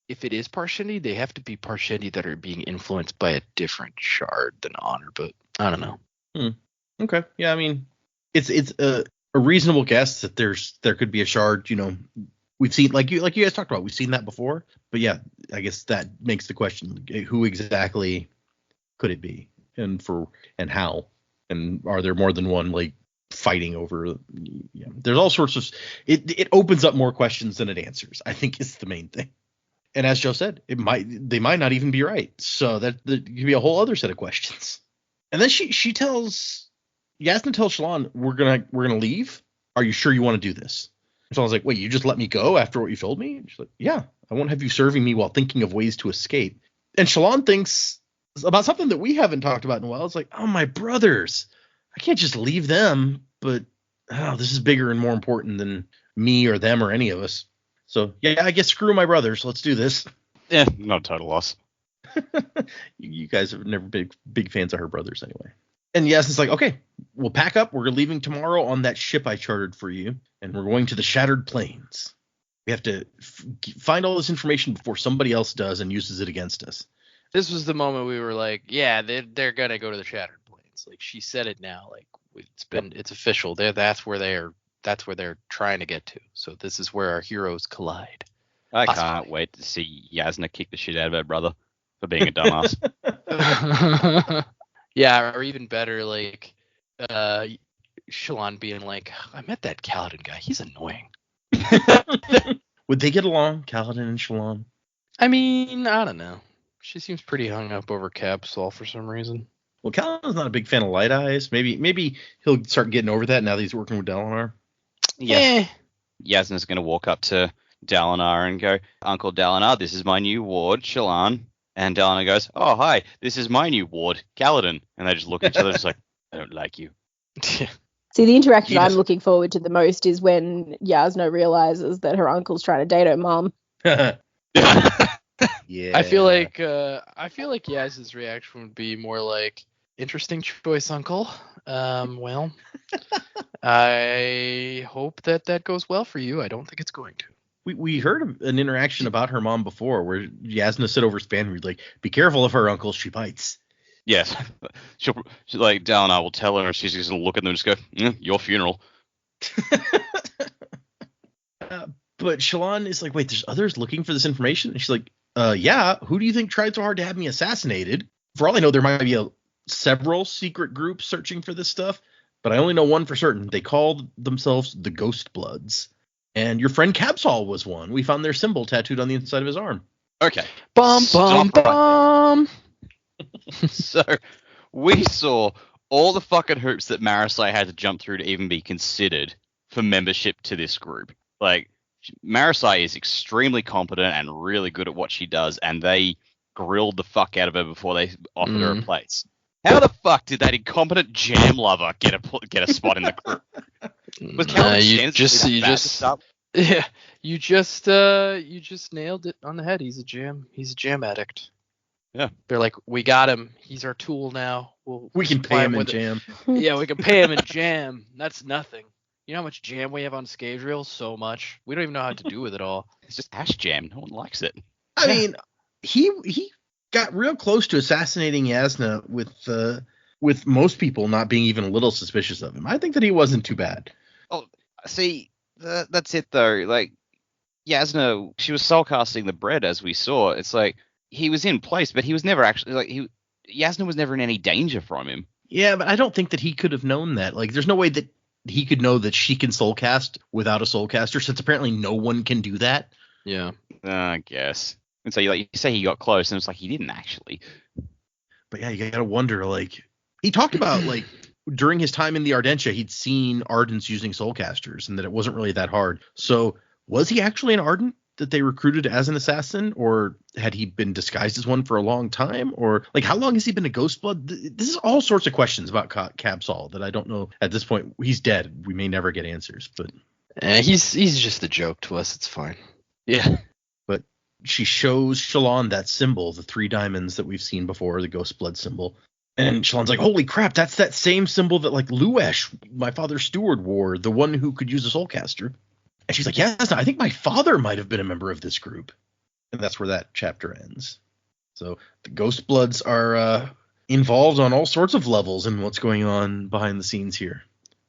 if it is Parshendi, they have to be Parshendi that are being influenced by a different shard than honor, but I don't know. Okay. Yeah, I mean, it's a reasonable guess that there could be a shard, we've seen, like you guys talked about, we've seen that before. But yeah, I guess that makes the question, who exactly could it be, and how, and are there more than one like fighting over? Yeah, there's all sorts of it opens up more questions than it answers, I think, is the main thing. And as Joe said, they might not even be right, so that could be a whole other set of questions. And then Yasna tells Shallan, we're gonna leave. Are you sure you want to do this? So I was like, wait, you just let me go after what you told me? And she's like, yeah, I won't have you serving me while thinking of ways to escape. And Shallan thinks about something that we haven't talked about in a while. It's like, oh, my brothers. I can't just leave them, but this is bigger and more important than me or them or any of us. So, yeah, I guess screw my brothers. Let's do this. Yeah, not a total loss. You guys have never been big fans of her brothers anyway. And yes, it's like, okay, we'll pack up. We're leaving tomorrow on that ship I chartered for you, and we're going to the Shattered Plains. We have to find all this information before somebody else does and uses it against us. This was the moment we were like, yeah, they're gonna go to the Shattered Plains. Like, she said it now. Like, it's official. That's where they're trying to get to. So this is where our heroes collide. I can't wait to see Yasna kick the shit out of her brother for being a dumbass. Yeah, or even better, like Shallan being like, I met that Kaladin guy. He's annoying. Would they get along, Kaladin and Shallan? I mean, I don't know. She seems pretty hung up over Capsule for some reason. Well, Kaladin's not a big fan of Light Eyes. Maybe he'll start getting over that now that he's working with Dalinar. Yeah. Yasna's going to walk up to Dalinar and go, Uncle Dalinar, this is my new ward, Shallan. And Dalinar goes, oh, hi, this is my new ward, Kaladin. And they just look at each other just like, I don't like you. See, the interaction I'm looking forward to the most is when Yasna realizes that her uncle's trying to date her mom. Yeah. I feel like Yaz's reaction would be more like, interesting choice, Uncle. Well, I hope that goes well for you. I don't think it's going to. We heard an interaction about her mom before where Yasna said over Spaniard, like, be careful of her, Uncle, she bites. Yes. She'll like, Dalinar will tell her, she's just going to look at them and just go, your funeral. But Shallan is like, wait, there's others looking for this information? And she's like, yeah, who do you think tried so hard to have me assassinated? For all I know, there might be several secret groups searching for this stuff, but I only know one for certain. They called themselves the Ghost Bloods. And your friend Capsol was one. We found their symbol tattooed on the inside of his arm. Okay. Bum. So we saw all the fucking hoops that Marasai had to jump through to even be considered for membership to this group. Like, Marasai is extremely competent and really good at what she does, and they grilled the fuck out of her before they offered her a place. How the fuck did that incompetent jam lover get a spot in the group? You just nailed it on the head. He's a jam addict. Yeah. They're like, we got him. He's our tool now. We can pay him in jam. Yeah, we can pay him in jam. That's nothing. You know how much jam we have on Scadrial? So much. We don't even know how to do with it all. It's just ash jam. No one likes it. I mean, he got real close to assassinating Yasna with most people not being even a little suspicious of him. I think that he wasn't too bad. Oh, see, that's it though. Like, Yasna, she was soulcasting the bread as we saw. It's like, he was in place, but he was never actually, like, Yasna was never in any danger from him. Yeah, but I don't think that he could have known that. Like, there's no way that he could know that she can soulcast without a soulcaster, since apparently no one can do that. Yeah. I guess. And so you say he got close, and it's like he didn't actually. But yeah, you gotta wonder, like, he talked about, like, during his time in the Ardentia, he'd seen Ardents using soulcasters, and that it wasn't really that hard. So was he actually an Ardent that they recruited as an assassin, or had he been disguised as one for a long time? Or, like, how long has he been a Ghostblood? This is all sorts of questions about Capsol that I don't know at this point. He's dead. We may never get answers, but he's just a joke to us. It's fine. Yeah. But she shows Shallan that symbol, the 3 diamonds that we've seen before, the Ghostblood symbol. And Shallan's like, holy crap, that's that same symbol that, like, Luesh, my father's steward, wore, the one who could use a soulcaster. And she's like, yes, I think my father might have been a member of this group. And that's where that chapter ends. So the Ghost Bloods are involved on all sorts of levels in what's going on behind the scenes here.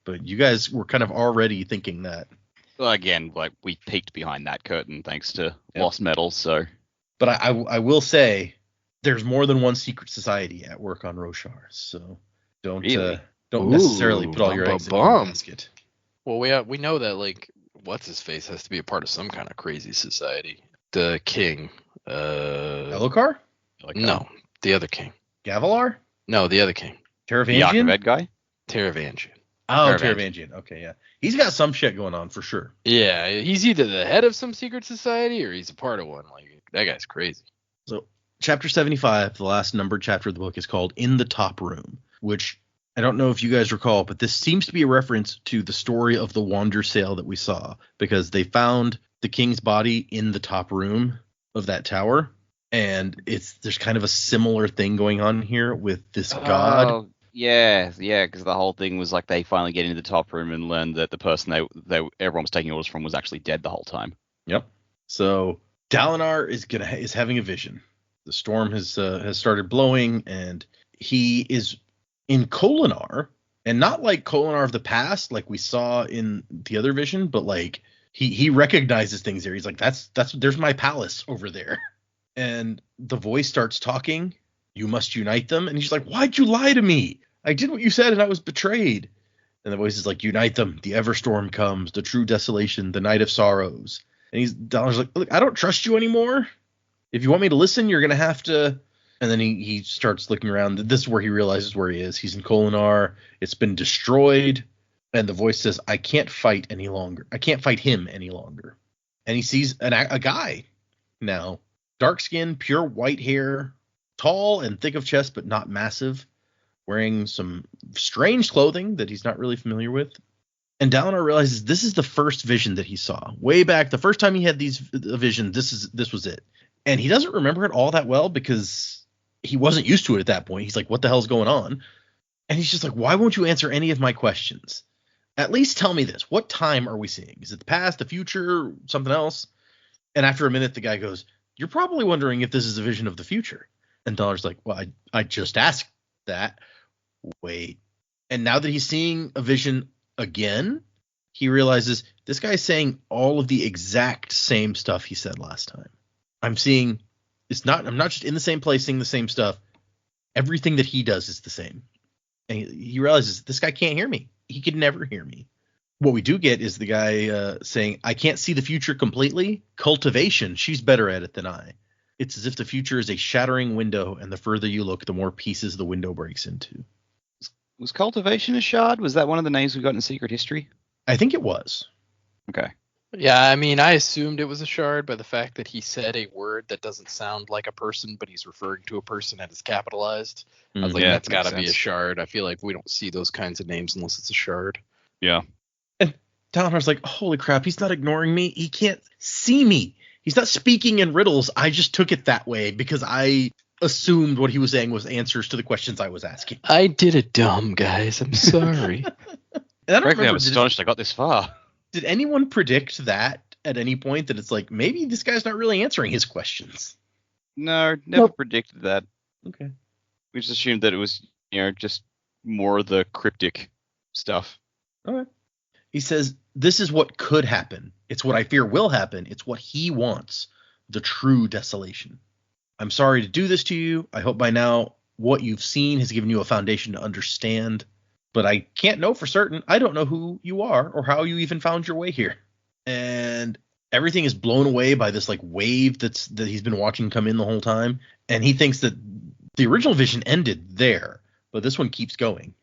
But you guys were kind of already thinking that. Well, again, like, we peeked behind that curtain thanks to Lost Metals, so. But I will say there's more than one secret society at work on Roshar. So don't necessarily put all your eggs in one basket. Well, we know that, like, what's-his-face has to be a part of some kind of crazy society. The king. Elokar? No, the other king. Gavilar? No, the other king. Taravangian? The Archived guy? Taravangian. Oh, Taravangian. Okay, yeah. He's got some shit going on for sure. Yeah, he's either the head of some secret society or he's a part of one. Like, that guy's crazy. So, chapter 75, the last numbered chapter of the book, is called In the Top Room, which I don't know if you guys recall, but this seems to be a reference to the story of the Wander Sail that we saw, because they found the king's body in the top room of that tower, and there's kind of a similar thing going on here with this god. Yeah, because the whole thing was like they finally get into the top room and learn that the person everyone was taking orders from was actually dead the whole time. Yep. So Dalinar is having a vision. The storm has started blowing, and he is in Kholinar, and not like Kholinar of the past, like we saw in the other vision, but like he recognizes things there. He's like, there's my palace over there. And the voice starts talking. You must unite them. And he's like, why'd you lie to me? I did what you said and I was betrayed. And the voice is like, unite them. The Everstorm comes, the true desolation, the night of sorrows. And Dollar's like, look, I don't trust you anymore. If you want me to listen, you're going to have to. And then he starts looking around. This is where he realizes where he is. He's in Kolinar. It's been destroyed. And the voice says, I can't fight any longer. I can't fight him any longer. And he sees a guy now. Dark skin, pure white hair, tall and thick of chest, but not massive. Wearing some strange clothing that he's not really familiar with. And Dalinar realizes this is the first vision that he saw. Way back, the first time he had a vision, this was it. And he doesn't remember it all that well because he wasn't used to it at that point. He's like, what the hell's going on? And he's just like, why won't you answer any of my questions? At least tell me this. What time are we seeing? Is it the past, the future, something else? And after a minute, the guy goes, you're probably wondering if this is a vision of the future. And Dalinar's like, well, I just asked that. Wait. And now that he's seeing a vision again, he realizes this guy's saying all of the exact same stuff he said last time. I'm not just in the same place seeing the same stuff. Everything that he does is the same. And he realizes this guy can't hear me. He could never hear me. What we do get is the guy saying, I can't see the future completely. Cultivation, she's better at it than I. It's as if the future is a shattering window, and the further you look, the more pieces the window breaks into. Was cultivation a shard? Was that one of the names we got in Secret History? I think it was. Okay. Yeah, I mean, I assumed it was a shard by the fact that he said a word that doesn't sound like a person, but he's referring to a person that is capitalized. I was like, Yeah, that's got to makes be a sense. shard. I feel like we don't see those kinds of names unless it's a shard. Yeah. And Dalinar's like, holy crap, he's not ignoring me. He can't see me. He's not speaking in riddles. I just took it that way because I assumed what he was saying was answers to the questions I was asking. I did it dumb, guys. I'm sorry. And I don't Frankly, I'm remember, astonished I got this far. did anyone predict that at any point, that it's like, maybe this guy's not really answering his questions? No, never Nope. predicted that. Okay. We just assumed that it was, just more of the cryptic stuff. All right. He says, this is what could happen. It's what I fear will happen. It's what he wants. The true desolation. I'm sorry to do this to you. I hope by now what you've seen has given you a foundation to understand. But I can't know for certain. I don't know who you are or how you even found your way here. And everything is blown away by this like wave that he's been watching come in the whole time. And he thinks that the original vision ended there, but this one keeps going.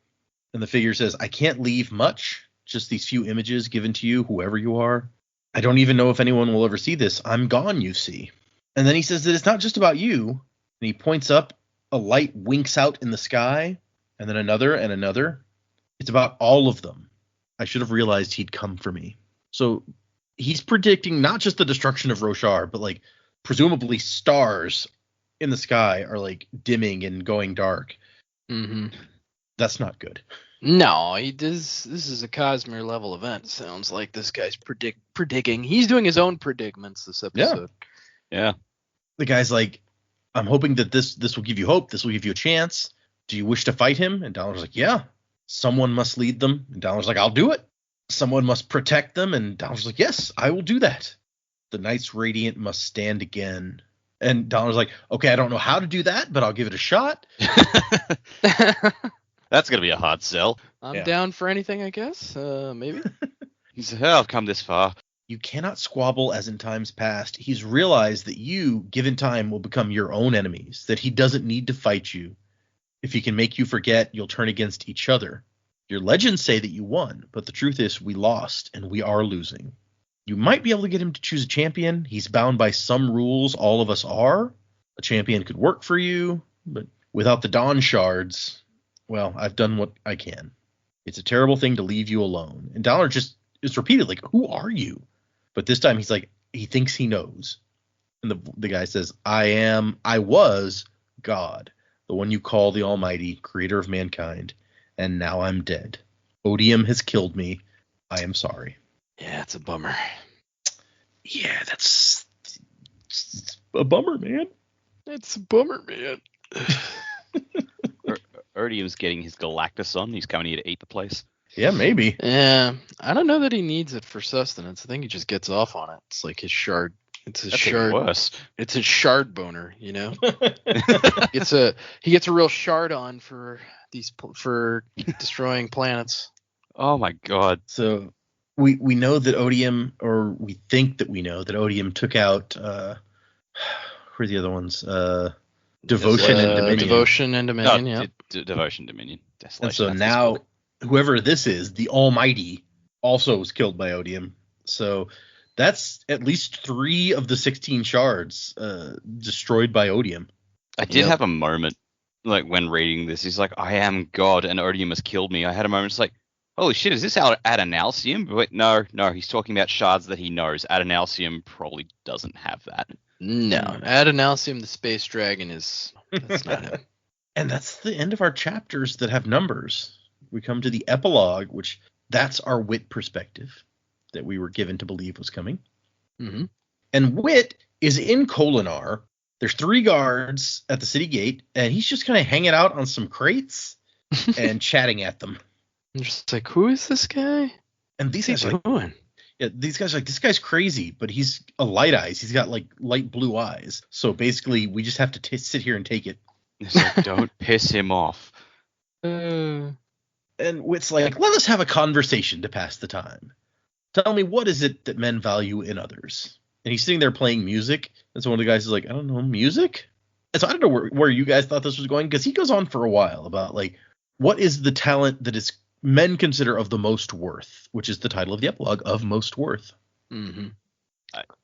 And the figure says, I can't leave much. Just these few images given to you, whoever you are. I don't even know if anyone will ever see this. I'm gone, you see. And then he says that it's not just about you. And he points up. A light winks out in the sky. And then another and another. It's about all of them. I should have realized he'd come for me. So he's predicting not just the destruction of Roshar, but like presumably stars in the sky are like dimming and going dark. Mm-hmm. That's not good. No, this is a Cosmere level event. Sounds like this guy's predicting. He's doing his own predicaments this episode. Yeah. The guy's like, I'm hoping that this will give you hope. This will give you a chance. Do you wish to fight him? And Dalinar's like, yeah. Someone must lead them. And Dalinar's like, I'll do it. Someone must protect them. And Dalinar's like, yes, I will do that. The Knights Radiant must stand again. And Dalinar's like, okay, I don't know how to do that, but I'll give it a shot. That's going to be a hard sell. I'm down for anything, I guess. Maybe. He said, oh, I've come this far. You cannot squabble as in times past. He's realized that you, given time, will become your own enemies, that he doesn't need to fight you. If he can make you forget, you'll turn against each other. Your legends say that you won, but the truth is we lost, and we are losing. You might be able to get him to choose a champion. He's bound by some rules, all of us are. A champion could work for you, but without the Dawn Shards, well, I've done what I can. It's a terrible thing to leave you alone. And Dalinar just is repeated, like, who are you? But this time he's like, he thinks he knows. And the guy says, I was God, the one you call the Almighty, creator of mankind, and now I'm dead. Odium has killed me. I am sorry. Yeah, it's a bummer. Yeah, that's it's a bummer, man. It's a bummer, man. Odium's getting his Galactus on. He's coming here to eat the place. Yeah, maybe. Yeah, I don't know that he needs it for sustenance. I think he just gets off on it. It's like his shard It's a That's even shard. worse. It's a shard boner, you know. He gets a real shard on for destroying planets. Oh my god. So we know that Odium, or we think that we know that Odium took out who are the other ones? Devotion and Dominion. Devotion and Dominion, No, yeah. Devotion, Dominion, Desolation. And so that's now, his book. whoever this is, the Almighty, also was killed by Odium. So that's at least 3 of the 16 shards destroyed by Odium. I did have a moment, like, when reading this. He's like, I am God, and Odium has killed me. I had a moment, it's like, holy shit, is this Adonalcium? But no, he's talking about shards that he knows. Adonalcium probably doesn't have that. No, Adonalcium, the space dragon, that's not him. And that's the end of our chapters that have numbers. We come to the epilogue, which that's our Wit perspective that we were given to believe was coming. Mm-hmm. And Wit is in Kolinar. There's 3 guards at the city gate, and he's just kind of hanging out on some crates and chatting at them. I'm just like, who is this guy? And these guys are doing? these guys are like, this guy's crazy, but he's a light eyes. He's got like light blue eyes. So basically, we just have to sit here and take it. It's like, don't piss him off. And Wit's like, let us have a conversation to pass the time. Tell me, what is it that men value in others? And he's sitting there playing music. And so one of the guys is like, I don't know, music? And so I don't know where you guys thought this was going, because he goes on for a while about, like, what is the talent that is men consider of the most worth, which is the title of the epilogue, of most worth. Mm-hmm.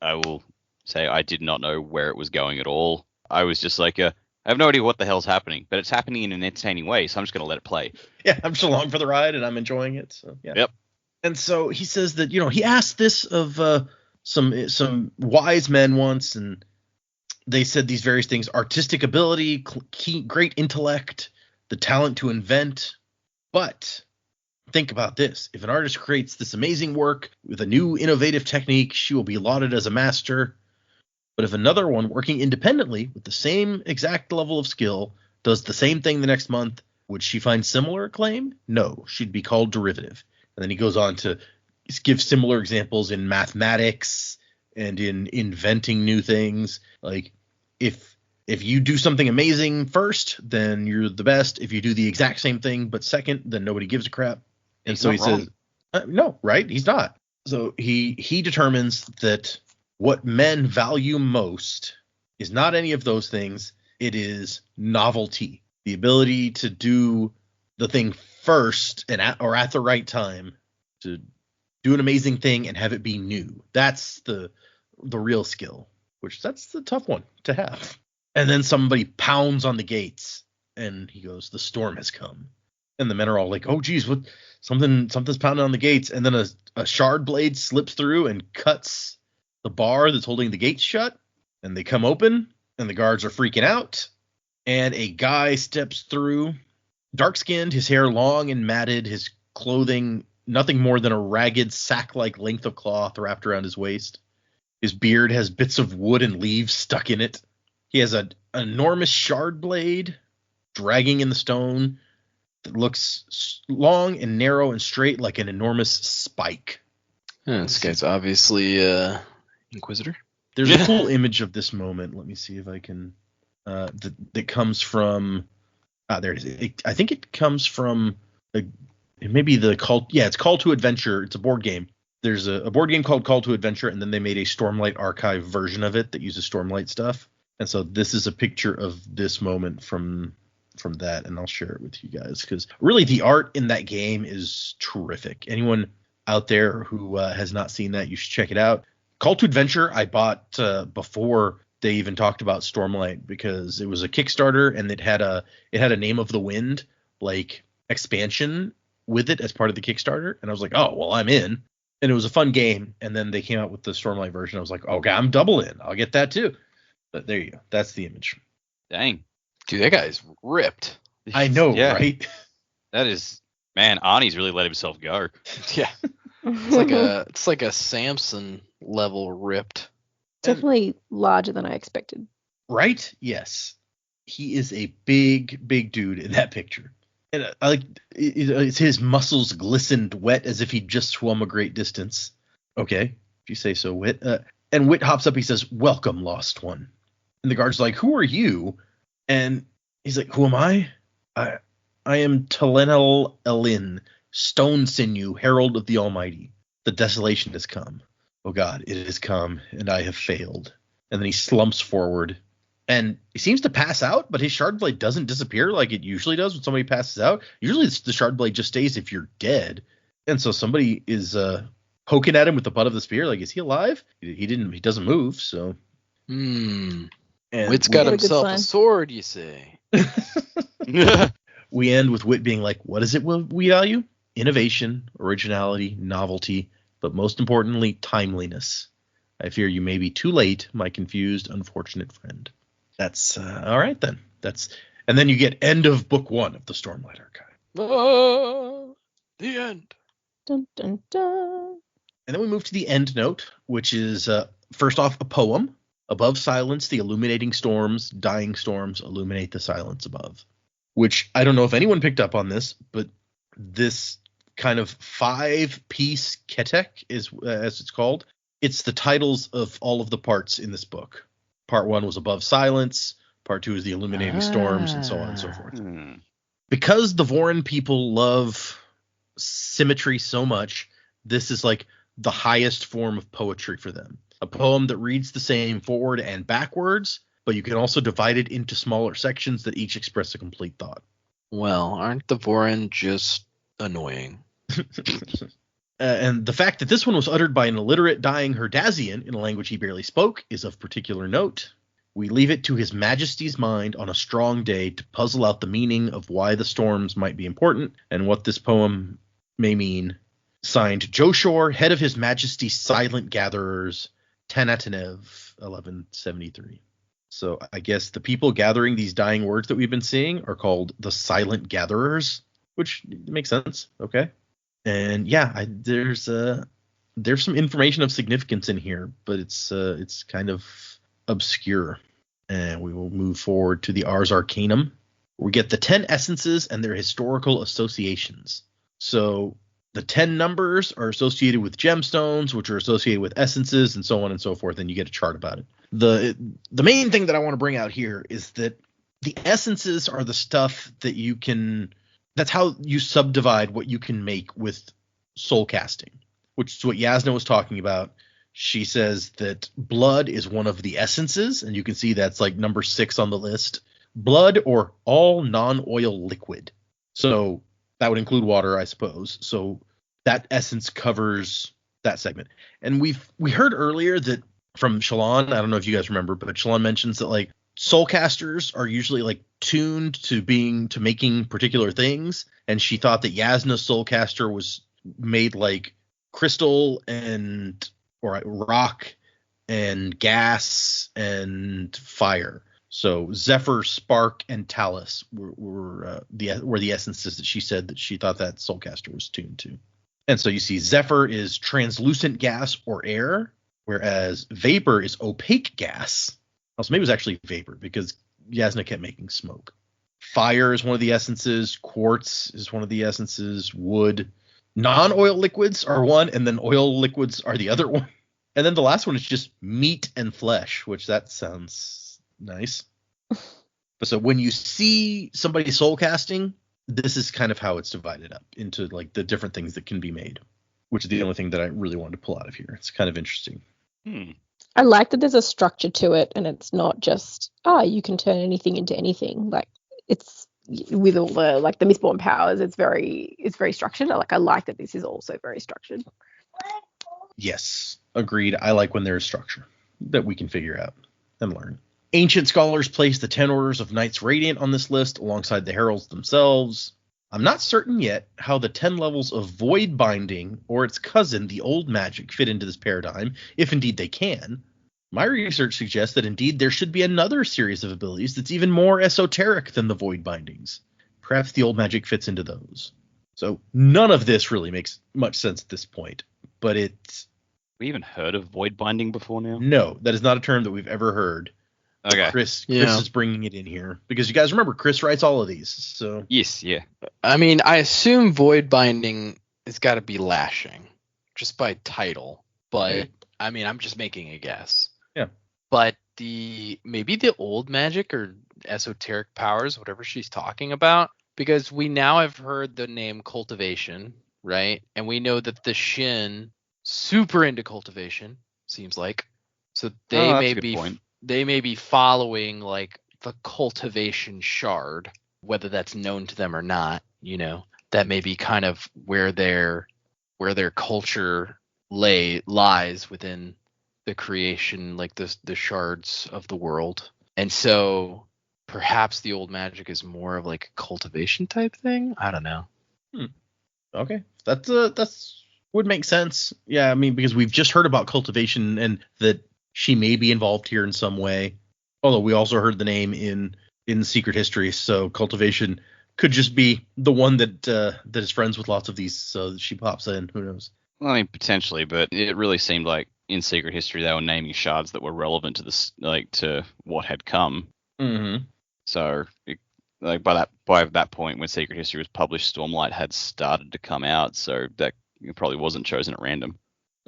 I will say I did not know where it was going at all. I was just like, I have no idea what the hell's happening, but it's happening in an entertaining way, so I'm just going to let it play. Yeah, I'm just along for the ride, and I'm enjoying it. So yeah. Yep. And so he says that, he asked this of some wise men once, and they said these various things: artistic ability, great intellect, the talent to invent. But think about this: if an artist creates this amazing work with a new innovative technique, she will be lauded as a master. But if another one working independently with the same exact level of skill does the same thing the next month, would she find similar acclaim? No, she'd be called derivative. And then he goes on to give similar examples in mathematics and in inventing new things. Like, if you do something amazing first, then you're the best. If you do the exact same thing but second, then nobody gives a crap. And so he says, no, right? He's not. So he determines that what men value most is not any of those things. It is novelty, the ability to do the thing first and at the right time, to do an amazing thing and have it be new. That's the real skill, which that's the tough one to have. And then somebody pounds on the gates, and he goes, the storm has come. And the men are all like, oh, geez, what? Something's pounding on the gates. And then a shard blade slips through and cuts the bar that's holding the gates shut. And they come open, and the guards are freaking out. And a guy steps through, dark-skinned, his hair long and matted, his clothing nothing more than a ragged sack-like length of cloth wrapped around his waist. His beard has bits of wood and leaves stuck in it. He has an enormous shard blade dragging in the stone that looks long and narrow and straight like an enormous spike. Yeah, this guy's obviously Inquisitor. There's a cool image of this moment. Let me see if I can. That comes from. There it is. I think it comes from. Maybe the Call. Yeah, it's Call to Adventure. It's a board game. There's a board game called Call to Adventure, and then they made a Stormlight Archive version of it that uses Stormlight stuff. And so this is a picture of this moment from that, and I'll share it with you guys, because really the art in that game is terrific. Anyone out there who has not seen that, you should check it out. Call to Adventure I bought before they even talked about Stormlight, because it was a Kickstarter, and it had a Name of the Wind like expansion with it as part of the Kickstarter, and I was like, oh well, I'm in. And it was a fun game, and then they came out with the Stormlight version. I was like, okay, I'm double in. I'll get that too. But there you go. That's the image. Dang. Dude, that guy's ripped. I know, Yeah. right? That is, man, Arnie's really let himself go. Yeah. It's like a Samson level ripped. Definitely larger than I expected. Right? Yes. He is a big, big dude in that picture. And I like his muscles glistened wet as if he just swum a great distance. Okay, if you say so, Wit. And Wit hops up. He says, "Welcome, lost one." And the guard's like, "Who are you?" And he's like, "Who am I? I am Talenel Elin, stone sinew, herald of the Almighty. The desolation has come. Oh God, it has come, and I have failed." And then he slumps forward, and he seems to pass out, but his shard blade doesn't disappear like it usually does when somebody passes out. Usually the shard blade just stays if you're dead. And so somebody is poking at him with the butt of the spear. Like, is he alive? He doesn't move, so. And Wit's got What a good himself a sign. sword, you say? We end with Wit being like, what is it we value? Innovation, originality, novelty, but most importantly, timeliness. I fear you may be too late, my confused, unfortunate friend. That's all right then. And then you get end of book 1 of the Stormlight Archive. The end. Dun, dun, dun. And then we move to the end note, which is first off a poem. Above silence, the illuminating storms, dying storms illuminate the silence above. Which I don't know if anyone picked up on this, but this kind of 5-piece ketek is, as it's called, it's the titles of all of the parts in this book. Part 1 was Above Silence, Part 2 is the Illuminating Storms, and so on and so forth. Because the Vorin people love symmetry so much, this is like the highest form of poetry for them. A poem that reads the same forward and backwards, but you can also divide it into smaller sections that each express a complete thought. Well, aren't the Vorin just annoying? And the fact that this one was uttered by an illiterate dying Herdazian in a language he barely spoke is of particular note. We leave it to His Majesty's mind on a strong day to puzzle out the meaning of why the storms might be important and what this poem may mean. Signed, Joshor, head of His Majesty's Silent Gatherers, Tanatanev, 1173. So I guess the people gathering these dying words that we've been seeing are called the Silent Gatherers, which makes sense. Okay. And yeah, there's some information of significance in here, but it's kind of obscure. And we will move forward to the Ars Arcanum. We get the 10 essences and their historical associations. So the 10 numbers are associated with gemstones, which are associated with essences, and so on and so forth, and you get a chart about it. The main thing that I want to bring out here is that the essences are the stuff that you can – that's how you subdivide what you can make with soul casting, which is what Yasna was talking about. She says that blood is one of the essences, and you can see that's like number 6 on the list. Blood or all non-oil liquid. So that would include water, I suppose. So that essence covers that segment. And we heard earlier that from Shalon, I don't know if you guys remember, but Shalon mentions that like soulcasters are usually like tuned to making particular things, and she thought that Yasna's soulcaster was made like crystal or rock and gas and fire. So Zephyr, Spark, and Talus were the essences that she said that she thought that soulcaster was tuned to. And so you see Zephyr is translucent gas or air, whereas Vapor is opaque gas. Also, maybe it was actually Vapor because Yasna kept making smoke. Fire is one of the essences. Quartz is one of the essences. Wood. Non-oil liquids are one, and then oil liquids are the other one. And then the last one is just meat and flesh, which that sounds nice. But so when you see somebody soul casting, this is kind of how it's divided up into like the different things that can be made, which is the only thing that I really wanted to pull out of here. It's kind of interesting. I like that there's a structure to it, and it's not just you can turn anything into anything. Like it's with all the like the Mistborn powers, it's very structured. Like I like that this is also very structured. Yes, agreed. I like when there's structure that we can figure out and learn. Ancient scholars place the 10 orders of Knights Radiant on this list alongside the heralds themselves. I'm not certain yet how the 10 levels of Void Binding or its cousin, the Old Magic, fit into this paradigm, if indeed they can. My research suggests that indeed there should be another series of abilities that's even more esoteric than the Void Bindings. Perhaps the Old Magic fits into those. So none of this really makes much sense at this point, but it's... We even heard of Void Binding before now? No, that is not a term that we've ever heard. Okay. Chris is bringing it in here because you guys remember Chris writes all of these. So Yes, yeah. I mean, I assume void binding has got to be lashing, just by title. But I mean, I'm just making a guess. Yeah. But maybe the old magic or esoteric powers, whatever she's talking about, because we now have heard the name cultivation, right? And we know that the Shin super into cultivation, seems like. So they That's may a good be point. they may be following like the cultivation shard, whether that's known to them or not, that may be kind of where their culture lies within the creation, like the shards of the world. And so perhaps the old magic is more of like a cultivation type thing. I don't know. Okay, that's would make sense. Yeah, I mean, because we've just heard about cultivation and that she may be involved here in some way. Although we also heard the name in Secret History, so cultivation could just be the one that is friends with lots of these. So she pops in. Who knows? Well, I mean, potentially, but it really seemed like in Secret History they were naming shards that were relevant to this, like to what had come. Mm-hmm. So, by that point, when Secret History was published, Stormlight had started to come out, so that probably wasn't chosen at random.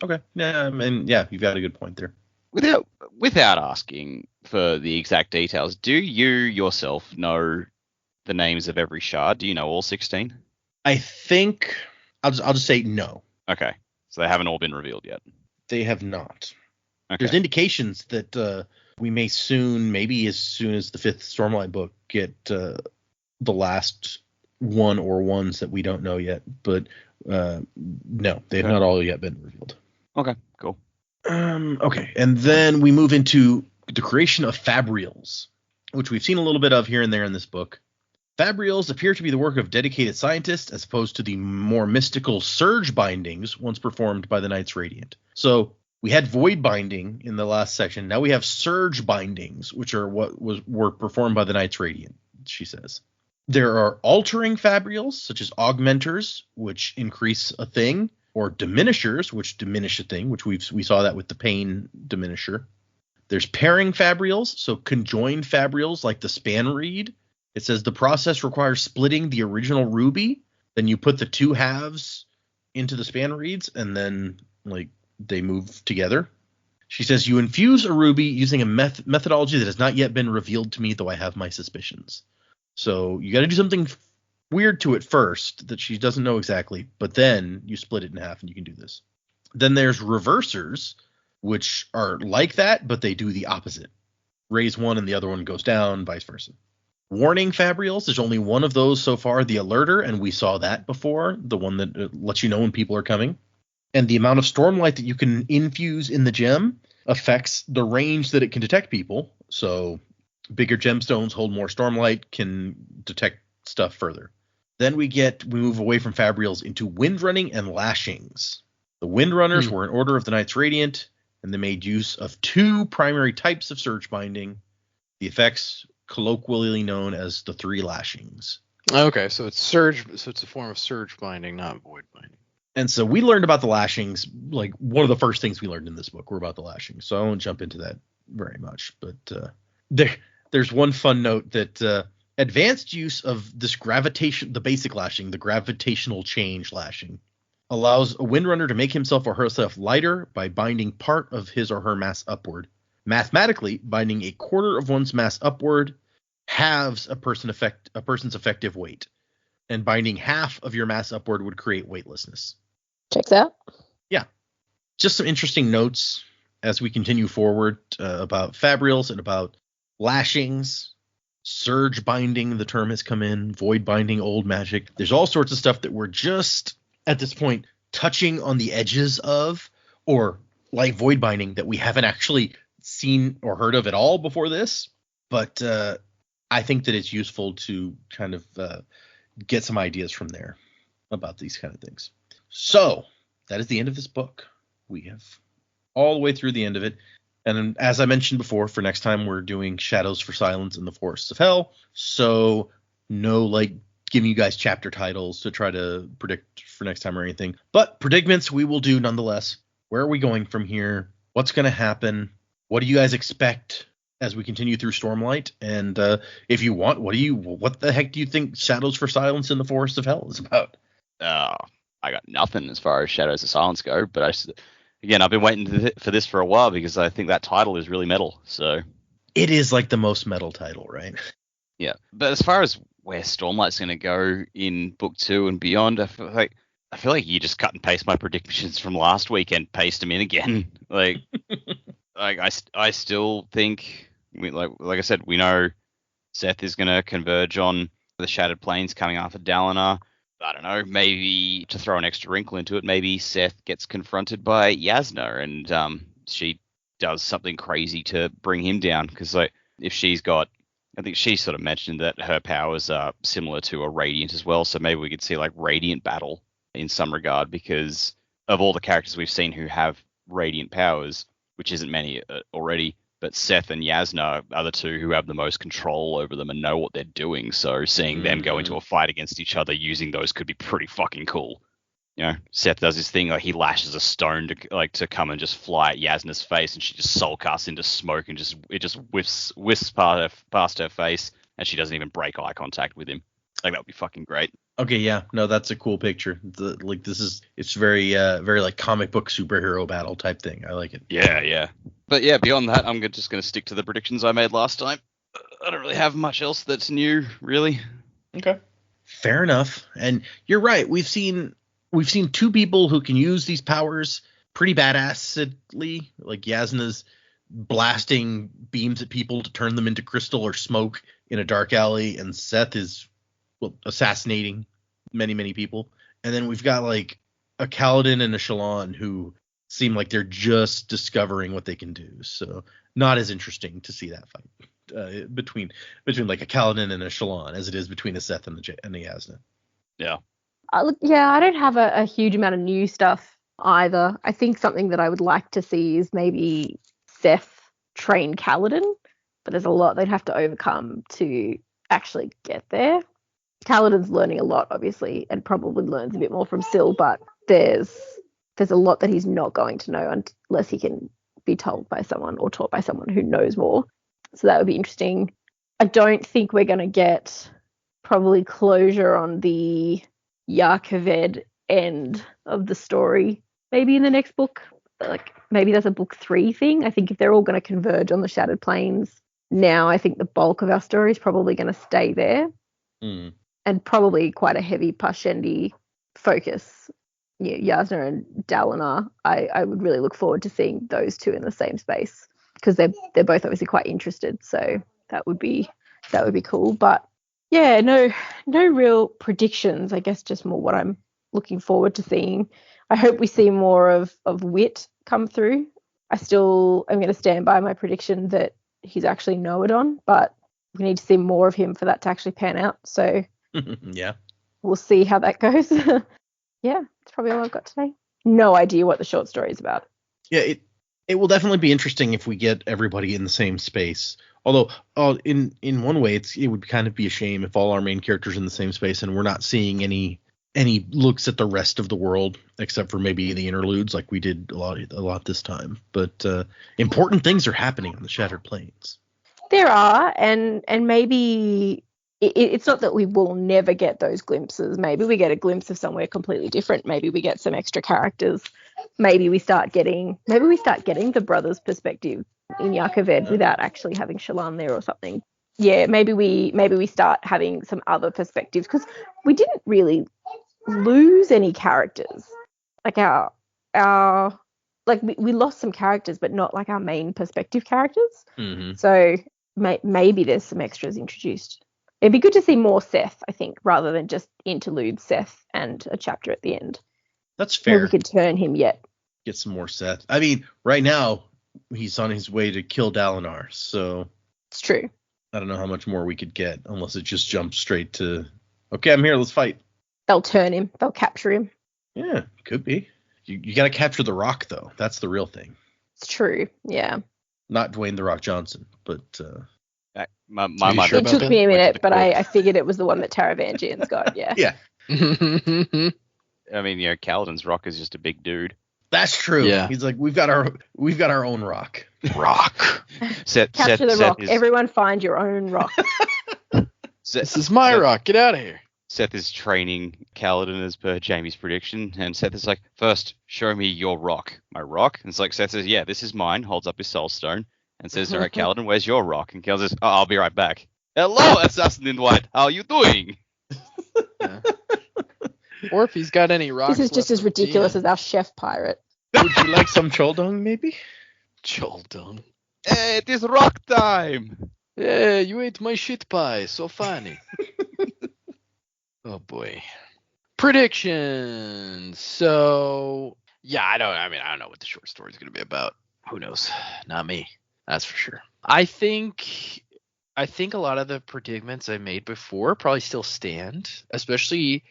Okay. Yeah, I mean, yeah, you've got a good point there. Without asking for the exact details, do you yourself know the names of every shard? Do you know all 16? I think I'll just say no. Okay, so they haven't all been revealed yet. They have not. Okay. There's indications that we may soon, maybe as soon as the 5th Stormlight book, get the last one or ones that we don't know yet. But no, they have not all yet been revealed. Okay, cool. Okay, and then we move into the creation of fabrials, which we've seen a little bit of here and there in this book. Fabrials appear to be the work of dedicated scientists as opposed to the more mystical surge bindings once performed by the Knights Radiant. So we had void binding in the last section. Now we have surge bindings, which are were performed by the Knights Radiant, she says. There are altering fabrials, such as augmenters, which increase a thing, or diminishers, which diminish a thing, which we saw that with the pain diminisher. There's pairing fabrials, so conjoined fabrials like the span reed. It says the process requires splitting the original ruby, then you put the two halves into the span reeds, and then like they move together. She says you infuse a ruby using a methodology that has not yet been revealed to me, though I have my suspicions. So you got to do something weird to it first that she doesn't know exactly, but then you split it in half and you can do this. Then there's reversers, which are like that, but they do the opposite. Raise one and the other one goes down, vice versa. Warning fabrials, there's only one of those so far, the alerter, and we saw that before, the one that lets you know when people are coming. And the amount of stormlight that you can infuse in the gem affects the range that it can detect people. So bigger gemstones hold more stormlight, can detect stuff further. Then we move away from fabrials into windrunning and lashings. The windrunners were an order of the Knights Radiant, and they made use of two primary types of surge binding. The effects colloquially known as the 3 lashings. Okay, so it's surge. So it's a form of surge binding, not void binding. And so we learned about the lashings. Like one of the first things we learned in this book were about the lashings. So I won't jump into that very much. But there's one fun note that advanced use of this the basic lashing, the gravitational change lashing, allows a windrunner to make himself or herself lighter by binding part of his or her mass upward. Mathematically, binding a quarter of one's mass upward halves a person's effective weight, and binding half of your mass upward would create weightlessness. Checks out. Yeah, just some interesting notes as we continue forward about fabrials and about lashings. Surge binding, the term has come in. Void binding, old magic. There's all sorts of stuff that we're just at this point touching on the edges of, or like void binding that we haven't actually seen or heard of at all before this. But I think that it's useful to kind of get some ideas from there about these kind of things. So that is the end of this book. We have all the way through the end of it. And as I mentioned before, for next time, we're doing Shadows for Silence in the Forests of Hell. So no, like, giving you guys chapter titles to try to predict for next time or anything. But predicaments we will do nonetheless. Where are we going from here? What's going to happen? What do you guys expect as we continue through Stormlight? And if you want, what the heck do you think Shadows for Silence in the Forests of Hell is about? I got nothing as far as Shadows of Silence go, but Again, I've been waiting for this for a while because I think that title is really metal. So It is like the most metal title, right? yeah, but as far as where Stormlight's going to go in book 2 and beyond, I feel like you just cut and paste my predictions from last week and paste them in again. like I still think like I said, we know Seth is going to converge on the Shattered Plains coming after Dalinar. I don't know, maybe to throw an extra wrinkle into it, maybe Seth gets confronted by Yasna and she does something crazy to bring him down. Because like, if she's got, I think she sort of mentioned that her powers are similar to a Radiant as well. So maybe we could see like Radiant battle in some regard, because of all the characters we've seen who have Radiant powers, which isn't many already, but Seth and Yasna are the two who have the most control over them and know what they're doing. So seeing them go into a fight against each other using those could be pretty fucking cool. You know, Seth does his thing, like he lashes a stone to come and just fly at Yasna's face, and she just soul casts into smoke and it just whiffs past her face, and she doesn't even break eye contact with him. Like, that would be fucking great. Okay, yeah, no, that's a cool picture. It's very like comic book superhero battle type thing. I like it. Yeah. But yeah, beyond that, I'm just going to stick to the predictions I made last time. I don't really have much else that's new, really. Okay. Fair enough. And you're right. We've seen two people who can use these powers pretty badassedly. Like Yasna's blasting beams at people to turn them into crystal or smoke in a dark alley, and Seth is assassinating many people. And then we've got like a Kaladin and a Shallan who seem like they're just discovering what they can do. So not as interesting to see that fight between like a Kaladin and a Shallan as it is between a Seth and the Yasna. Yeah. I don't have a huge amount of new stuff either. I think something that I would like to see is maybe Seth train Kaladin, but there's a lot they'd have to overcome to actually get there. Kaladin's learning a lot, obviously, and probably learns a bit more from Syl, but there's a lot that he's not going to know unless he can be told by someone or taught by someone who knows more. So that would be interesting. I don't think we're going to get probably closure on the Yarkaved end of the story. Maybe in the next book, like maybe that's a book 3 thing. I think if they're all going to converge on the Shattered Plains now, I think the bulk of our story is probably going to stay there. And probably quite a heavy Pashendi focus. Yasna and Dalinar, I would really look forward to seeing those two in the same space, because they're both obviously quite interested. So that would be cool. But yeah, no real predictions. I guess just more what I'm looking forward to seeing. I hope we see more of Wit come through. I still am going to stand by my prediction that he's actually Noadon, but we need to see more of him for that to actually pan out. So yeah, we'll see how that goes. Yeah, that's probably all I've got today. No idea what the short story is about. Yeah, it will definitely be interesting if we get everybody in the same space. Although, in one way, it would kind of be a shame if all our main characters are in the same space and we're not seeing any looks at the rest of the world, except for maybe the interludes, like we did a lot this time. But important things are happening on the Shattered Plains. There are, and maybe it's not that we will never get those glimpses. Maybe we get a glimpse of somewhere completely different. Maybe we get some extra characters. Maybe we start getting the brothers' perspective in Yarkaved without actually having Shallan there or something. Yeah, maybe we start having some other perspectives, because we didn't really lose any characters. Like our like we lost some characters, but not like our main perspective characters. Mm-hmm. So maybe there's some extras introduced. It'd be good to see more Seth, I think, rather than just interlude Seth and a chapter at the end. That's fair. Maybe we could turn him yet. Get some more Seth. I mean, right now he's on his way to kill Dalinar, so it's true. I don't know how much more we could get unless it just jumps straight to, okay, I'm here, let's fight. They'll turn him. They'll capture him. Yeah, could be. You got to capture the Rock, though. That's the real thing. It's true. Yeah. Not Dwayne the Rock Johnson, but my mind. It took me a minute, but I figured it was the one that Taravangian's got. Yeah. Yeah. I mean, Kaladin's Rock is just a big dude. That's true. Yeah. He's like, we've got our own Rock. Rock. Capture the Rock. Everyone find your own Rock. This is my Rock. Get out of here. Seth is training Kaladin as per Jamie's prediction, and Seth is like, first, show me your rock. My rock? And it's like, Seth says, yeah, this is mine, holds up his soul stone, and says, all right, Kaladin, where's your rock? And Kaladin says, oh, I'll be right back. Hello, Assassin in White, how are you doing? Yeah. Or if he's got any rocks. This is just left as from ridiculous DM. as our chef pirate. Would you like some choldong, maybe? Choldong. Hey, it is rock time! Yeah, you ate my shit pie. So funny. Oh boy. Predictions. So yeah, I don't know what the short story is going to be about. Who knows? Not me. That's for sure. I think a lot of the predicaments I made before probably still stand, especially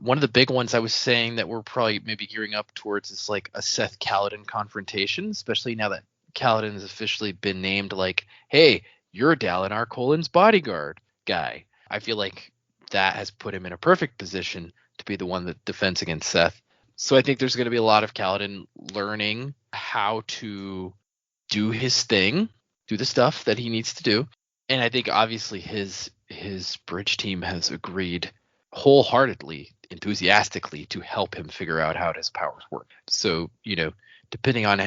one of the big ones I was saying that we're probably maybe gearing up towards is like a Seth Kaladin confrontation, especially now that Kaladin has officially been named like, hey, you're Dalinar Kholen's bodyguard guy. I feel like that has put him in a perfect position to be the one that defends against Seth. So I think there's going to be a lot of Kaladin learning how to do his thing, do the stuff that he needs to do. And I think obviously his bridge team has agreed wholeheartedly, enthusiastically to help him figure out how his powers work. So, depending on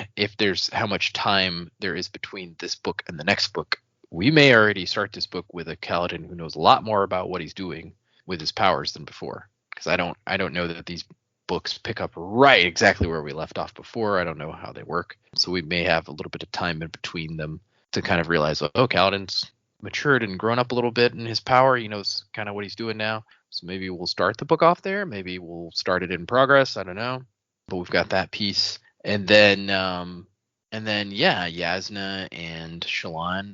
how much time there is between this book and the next book, we may already start this book with a Kaladin who knows a lot more about what he's doing with his powers than before. Because I don't know that these books pick up right exactly where we left off before. I don't know how they work. So we may have a little bit of time in between them to kind of realize, oh, Kaladin's matured and grown up a little bit in his power. He knows kind of what he's doing now. So maybe we'll start the book off there. Maybe we'll start it in progress. I don't know. But we've got that piece. And then Yasna and Shallan,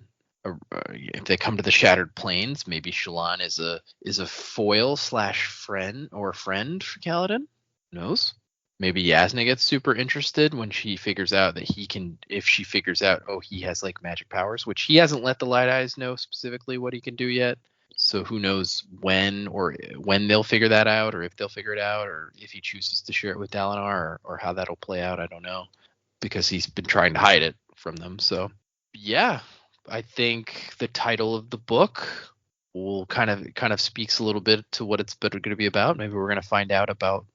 if they come to the Shattered Plains, maybe Shallan is a foil / friend for Kaladin. Who knows? Maybe Yasna gets super interested when she figures out that he has like magic powers, which he hasn't let the Light Eyes know specifically what he can do yet. So who knows when they'll figure that out, or if they'll figure it out, or if he chooses to share it with Dalinar, or how that'll play out. I don't know, because he's been trying to hide it from them. So yeah, I think the title of the book will kind of speaks a little bit to what it's going to be about. Maybe we're going to find out about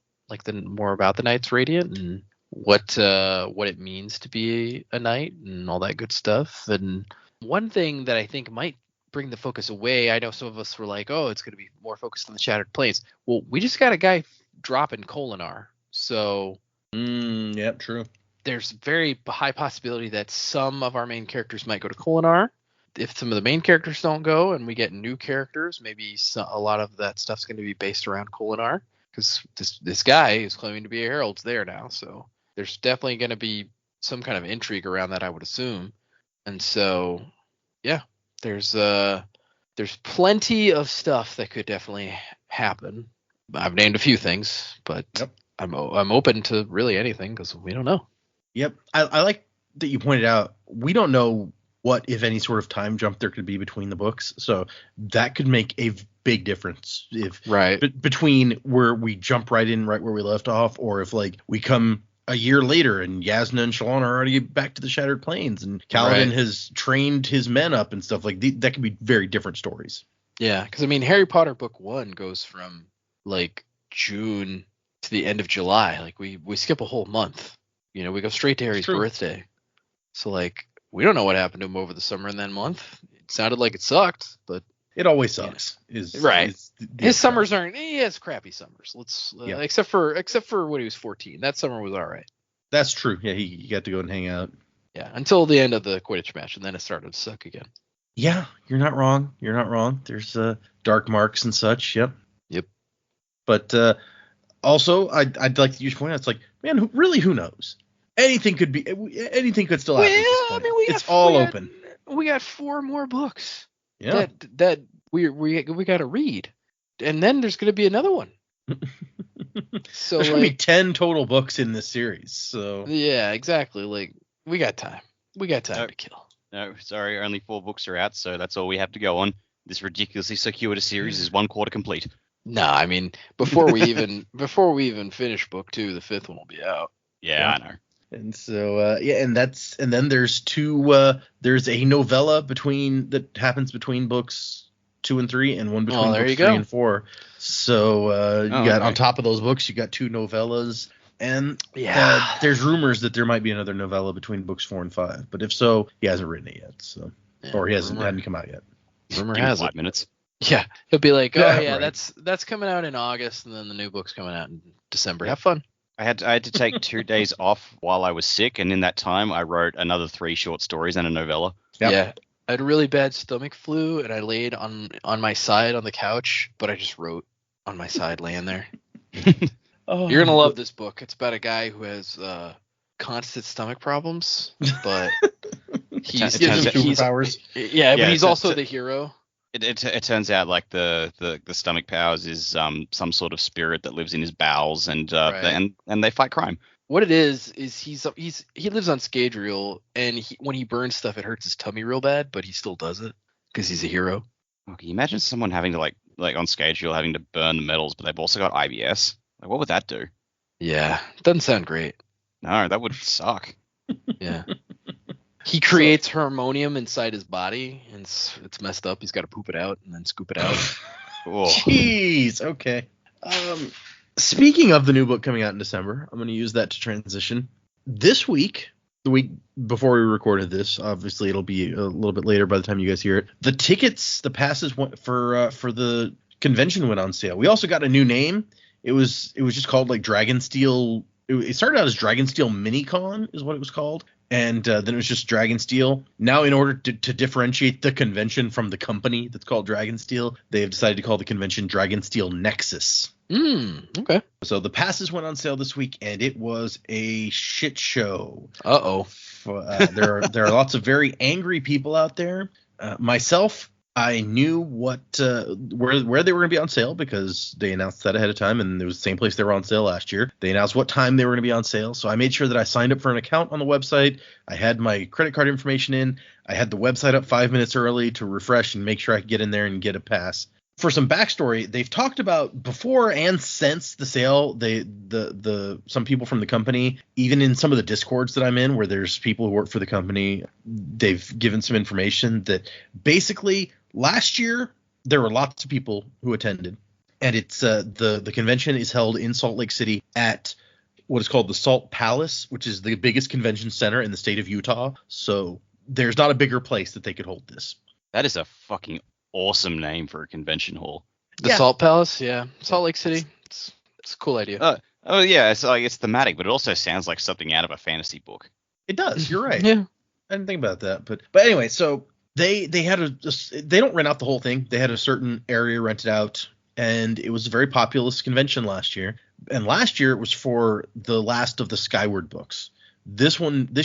more about the Knights Radiant and what it means to be a knight and all that good stuff. And one thing that I think might bring the focus away, I know some of us were like, oh, it's going to be more focused on the Shattered Plains. Well, we just got a guy dropping Kholinar, so Yep, true. There's very high possibility that some of our main characters might go to Kholinar. If some of the main characters don't go and we get new characters, maybe a lot of that stuff's going to be based around Kholinar, because this guy who's claiming to be a herald's there now. So there's definitely going to be some kind of intrigue around that, I would assume. And so, yeah, there's plenty of stuff that could definitely happen. I've named a few things, but Yep. I'm open to really anything because we don't know. Yep. I like that you pointed out we don't know what, if any, sort of time jump there could be between the books. So that could make a big difference if between where we jump right in right where we left off, or if we come a year later and Yasna and Shallan are already back to the Shattered Plains and Kaladin has trained his men up and stuff that could be very different stories. Yeah, because Harry Potter book 1 goes from June to the end of July. We skip a whole month. We go straight to Harry's birthday. So we don't know what happened to him over the summer in that month. It sounded like it sucked, but it always sucks. His summers aren't. He has crappy summers. Except for when he was 14. That summer was all right. That's true. Yeah, he got to go and hang out. Yeah, until the end of the Quidditch match, and then it started to suck again. Yeah, you're not wrong. There's dark marks and such. Yep. But also, I'd like to point out, who knows? Anything could still happen. At this point. It's all open. We got 4 more books. Yeah. That we got to read, and then there's going to be another one. So there's going to be 10 total books in this series. So yeah, exactly. We got time. We got time to kill. No, sorry, only 4 books are out, so that's all we have to go on. This ridiculously circuitous series is 1 quarter complete. No, before we even finish book 2, the 5th one will be out. Yeah, I know. And so and then there's 2 there's a novella that happens between books 2 and 3, and one between there books you 3 go. and 4. So you got okay. on top of those books, you got 2 novellas, and Yeah. there's rumors that there might be another novella between books 4 and 5. But if so, he hasn't written it yet, so Yeah, or he hadn't come out yet. Rumor Give me has 5 it. minutes. Yeah, he'll be like, oh yeah, right. that's coming out in August, and then the new book's coming out in December. Yeah. Have fun. I had to take 2 days off while I was sick, and in that time I wrote another 3 short stories and a novella. Yep. Yeah, I had a really bad stomach flu, and I laid on my side on the couch, but I just wrote on my side, laying there. Oh, You're gonna love this book. It's about a guy who has constant stomach problems, but he's turns out- superpowers. Yeah, but Yeah, he's it's also the hero. It turns out like the stomach powers is some sort of spirit that lives in his bowels, and Right. and they fight crime. What it is he lives on Scadrial, and when he burns stuff, it hurts his tummy real bad, but he still does it because he's a hero. Oh, can you imagine someone having to like on schedule having to burn the metals, but they've also got IBS? Like, what would that do? Yeah, doesn't sound great. No, that would suck. Yeah. He creates harmonium inside his body, and it's messed up. He's got to poop it out and then scoop it out. Oh. Jeez. Okay. Speaking of the new book coming out in December, I'm going to use that to transition. This week, the week before we recorded this, obviously it'll be a little bit later by the time you guys hear it. The tickets, the passes went for the convention went on sale. We also got a new name. It was just called like Dragonsteel. It started out as Dragonsteel MiniCon is what it was called. And then it was just Dragonsteel. Now, in order to differentiate the convention from the company that's called Dragonsteel, they have decided to call the convention Dragonsteel Nexus. Okay. So the passes went on sale this week, and it was a shit show. Uh-oh. There are lots of very angry people out there. Myself, I knew where they were going to be on sale because they announced that ahead of time, and it was the same place they were on sale last year. They announced what time they were going to be on sale, so I made sure that I signed up for an account on the website. I had my credit card information in. I had the website up 5 minutes early to refresh and make sure I could get in there and get a pass. For some backstory, they've talked about before and since the sale, some people from the company, even in some of the Discords that I'm in where there's people who work for the company, they've given some information that basically last year there were lots of people who attended, and it's the convention is held in Salt Lake City at what is called the Salt Palace, which is the biggest convention center in the state of Utah. So there's not a bigger place that they could hold this. That is a fucking awesome name for a convention hall. The Salt Palace, yeah. Salt Lake City. It's a cool idea. Oh yeah, it's thematic, but it also sounds like something out of a fantasy book. It does. You're right. Yeah. I didn't think about that, but anyway, so they had they don't rent out the whole thing. They had a certain area rented out, and it was a very populous convention last year. And last year it was for the last of the Skyward books. This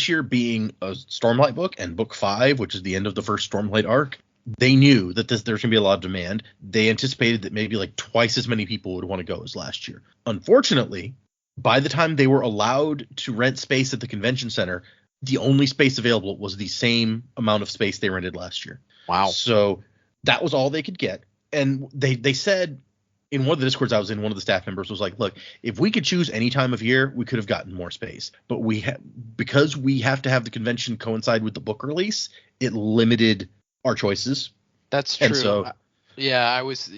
year being a Stormlight book and book 5, which is the end of the first Stormlight arc. They knew that there's going to be a lot of demand. They anticipated that maybe like twice as many people would want to go as last year. Unfortunately, by the time they were allowed to rent space at the convention center, the only space available was the same amount of space they rented last year. Wow. So that was all they could get. And they said in one of the Discords I was in, one of the staff members was like, look, if we could choose any time of year, we could have gotten more space. But because we have to have the convention coincide with the book release, it limited our choices. That's true. And so, yeah, I was,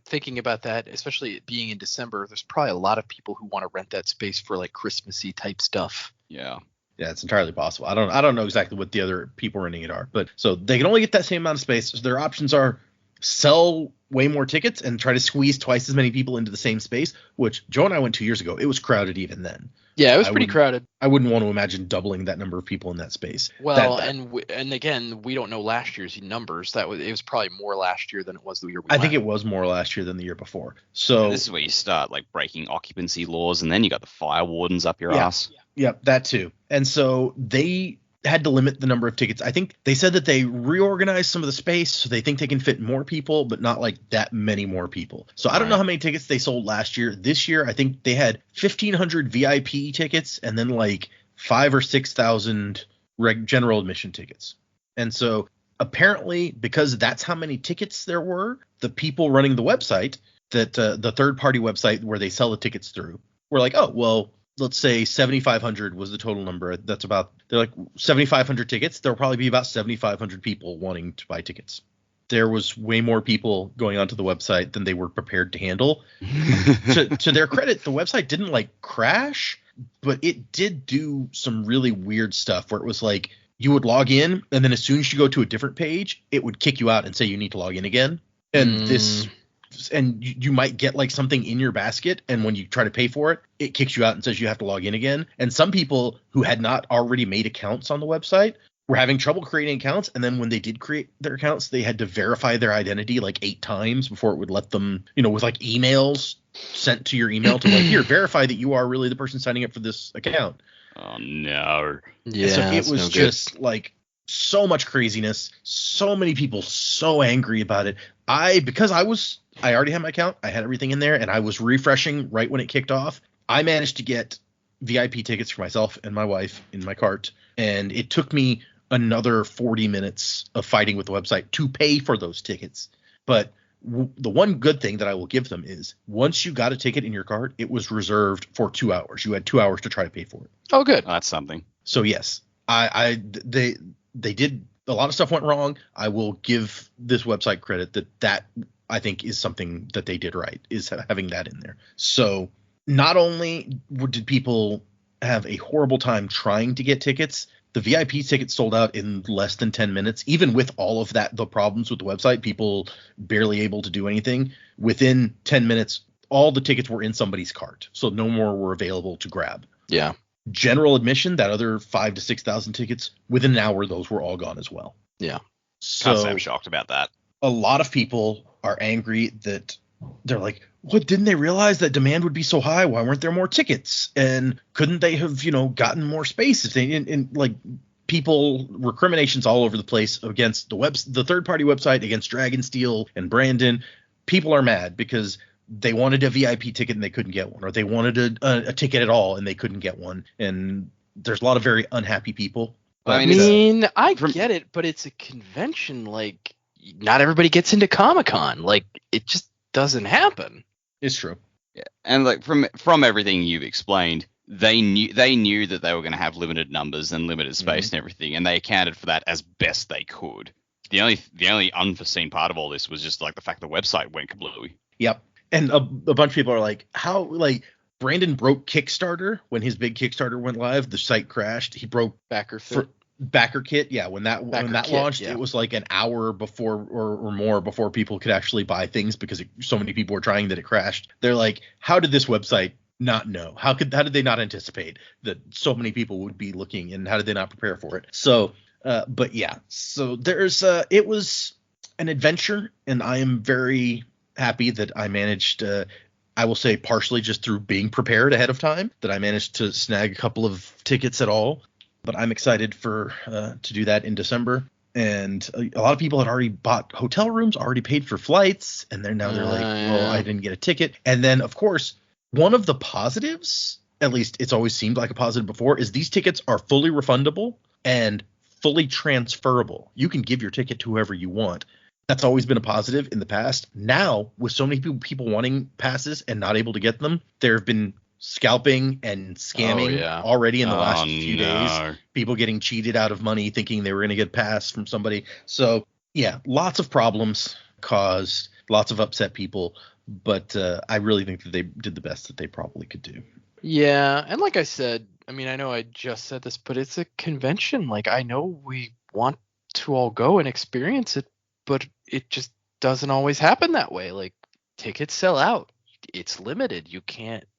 thinking about that, especially it being in December. There's probably a lot of people who want to rent that space for like Christmassy type stuff. Yeah, it's entirely possible. I don't know exactly what the other people renting it are, but so they can only get that same amount of space. So their options are sell way more tickets and try to squeeze twice as many people into the same space, which Joe and I went 2 years ago. It was crowded even then. Yeah, it was pretty crowded. I wouldn't want to imagine doubling that number of people in that space. Well, and again, we don't know last year's numbers. It was probably more last year than it was the year I think it was more last year than the year before. So this is where you start like breaking occupancy laws, and then you got the fire wardens up your ass. Yeah, that too. And so they had to limit the number of tickets. I think they said that they reorganized some of the space, so they think they can fit more people, but not like that many more people. So I don't know how many tickets they sold last year. This year, I think they had 1,500 VIP tickets and then like 5,000 or 6,000 general admission tickets. And so apparently, because that's how many tickets there were, the people running the website, that the third-party website where they sell the tickets through, were like, oh, well, let's say 7,500 was the total number. They're like 7,500 tickets. There'll probably be about 7,500 people wanting to buy tickets. there was way more people going onto the website than they were prepared to handle. To their credit, the website didn't like crash, but it did do some really weird stuff where it was like you would log in, and then as soon as you go to a different page, it would kick you out and say you need to log in again. And you might get like something in your basket, and when you try to pay for it, it kicks you out and says you have to log in again. And some people who had not already made accounts on the website were having trouble creating accounts, and then when they did create their accounts, they had to verify their identity like 8 times before it would let them, with like emails sent to your email to like, here, verify that you are really the person signing up for this account. Oh no. Yeah. So it was just like so much craziness, so many people so angry about it. Because I already had my account, I had everything in there, and I was refreshing right when it kicked off. I managed to get VIP tickets for myself and my wife in my cart, and it took me another 40 minutes of fighting with the website to pay for those tickets. But the one good thing that I will give them is once you got a ticket in your cart, it was reserved for 2 hours. You had 2 hours to try to pay for it. Oh, good. That's something. So yes, they did a lot of stuff went wrong. I will give this website credit that I think is something that they did right, is having that in there. So not only did people have a horrible time trying to get tickets, the VIP tickets sold out in less than 10 minutes. Even with all of that, the problems with the website, people barely able to do anything. Within 10 minutes, all the tickets were in somebody's cart, so no more were available to grab. Yeah. General admission, that other 5,000 to 6,000 tickets, within an hour, those were all gone as well. Yeah. Can't say So I'm shocked about that. a lot of people are angry that they're like, what, didn't they realize that demand would be so high? Why weren't there more tickets? And couldn't they have, gotten more space if they and like people recriminations all over the place against the third party website, against Dragonsteel and Brandon. People are mad because they wanted a VIP ticket and they couldn't get one, or they wanted a ticket at all and they couldn't get one. And there's a lot of very unhappy people. I get it, but it's a convention. Like, not everybody gets into Comic-Con. Like, it just doesn't happen. It's true. Yeah. And like from everything you've explained, they knew that they were going to have limited numbers and limited space and everything, and they accounted for that as best they could. The only unforeseen part of all this was just like the fact the website went kablooey. Yep. And a bunch of people are like, how, like, Brandon broke Kickstarter when his big Kickstarter went live. The site crashed. He broke Backer Kit. Yeah, when that launched, yeah. It was like an hour before or more before people could actually buy things because so many people were trying that it crashed. They're like, how did this website not know? How did they not anticipate that so many people would be looking, and how did they not prepare for it? So, but yeah, so there's it was an adventure, and I am very happy that I managed. I will say partially just through being prepared ahead of time that I managed to snag a couple of tickets at all. But I'm excited to do that in December. And a lot of people had already bought hotel rooms, already paid for flights, and they're like, well, I didn't get a ticket. And then, of course, one of the positives, at least it's always seemed like a positive before, is these tickets are fully refundable and fully transferable. You can give your ticket to whoever you want. That's always been a positive in the past. Now, with so many people wanting passes and not able to get them, there have been scalping and scamming already in the last few days. People getting cheated out of money thinking they were going to get a pass from somebody. So, yeah, lots of problems caused, lots of upset people. But I really think that they did the best that they probably could do. Yeah, and like I said, I mean, I know I just said this, but it's a convention. Like, I know we want to all go and experience it, but it just doesn't always happen that way. Like, tickets sell out. It's limited.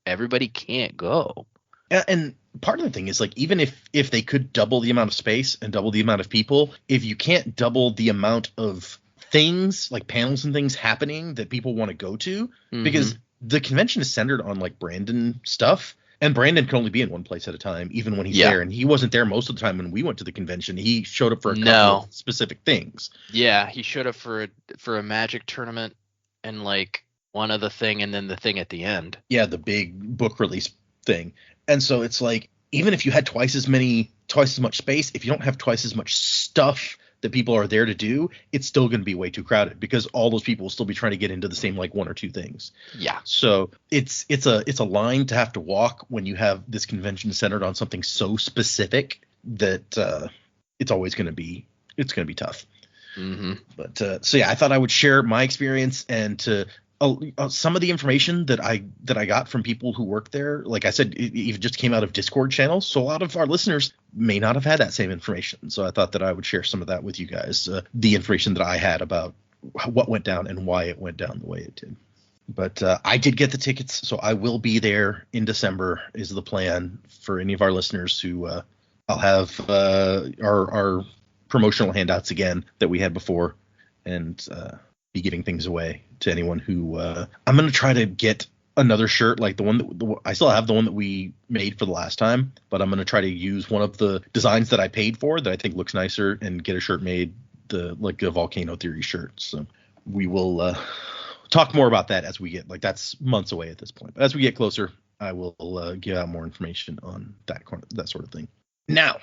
Everybody can't go. And part of the thing is, like, even if they could double the amount of space and double the amount of people, if you can't double the amount of things, like panels and things happening that people want to go to, because the convention is centered on, like, Brandon stuff. And Brandon can only be in one place at a time, even when he's there. And he wasn't there most of the time when we went to the convention. He showed up for a couple of specific things. Yeah, he showed up for a Magic tournament and like one other thing, and then the thing at the end. Yeah, the big book release thing. And so it's like, even if you had twice as much space, if you don't have twice as much stuff that people are there to do, it's still going to be way too crowded because all those people will still be trying to get into the same like one or two things. Yeah. So it's a line to have to walk when you have this convention centered on something so specific that it's always going to be tough. But so yeah, I thought I would share my experience and to some of the information that I got from people who work there. Like I said, it just came out of Discord channels, so a lot of our listeners may not have had that same information. So I thought that I would share some of that with you guys, the information that I had about what went down and why it went down the way it did. But I did get the tickets, so I will be there in December is the plan for any of our listeners who I'll have our promotional handouts again that we had before and be giving things away to anyone who I'm going to try to get another shirt like the one that I still have the one that we made for the last time, but I'm going to try to use one of the designs that I paid for that I think looks nicer and get a shirt made, like a Volcano Theory shirt. So we will talk more about that as we get, like, that's months away at this point. But as we get closer, I will give out more information on that sort of thing. Now,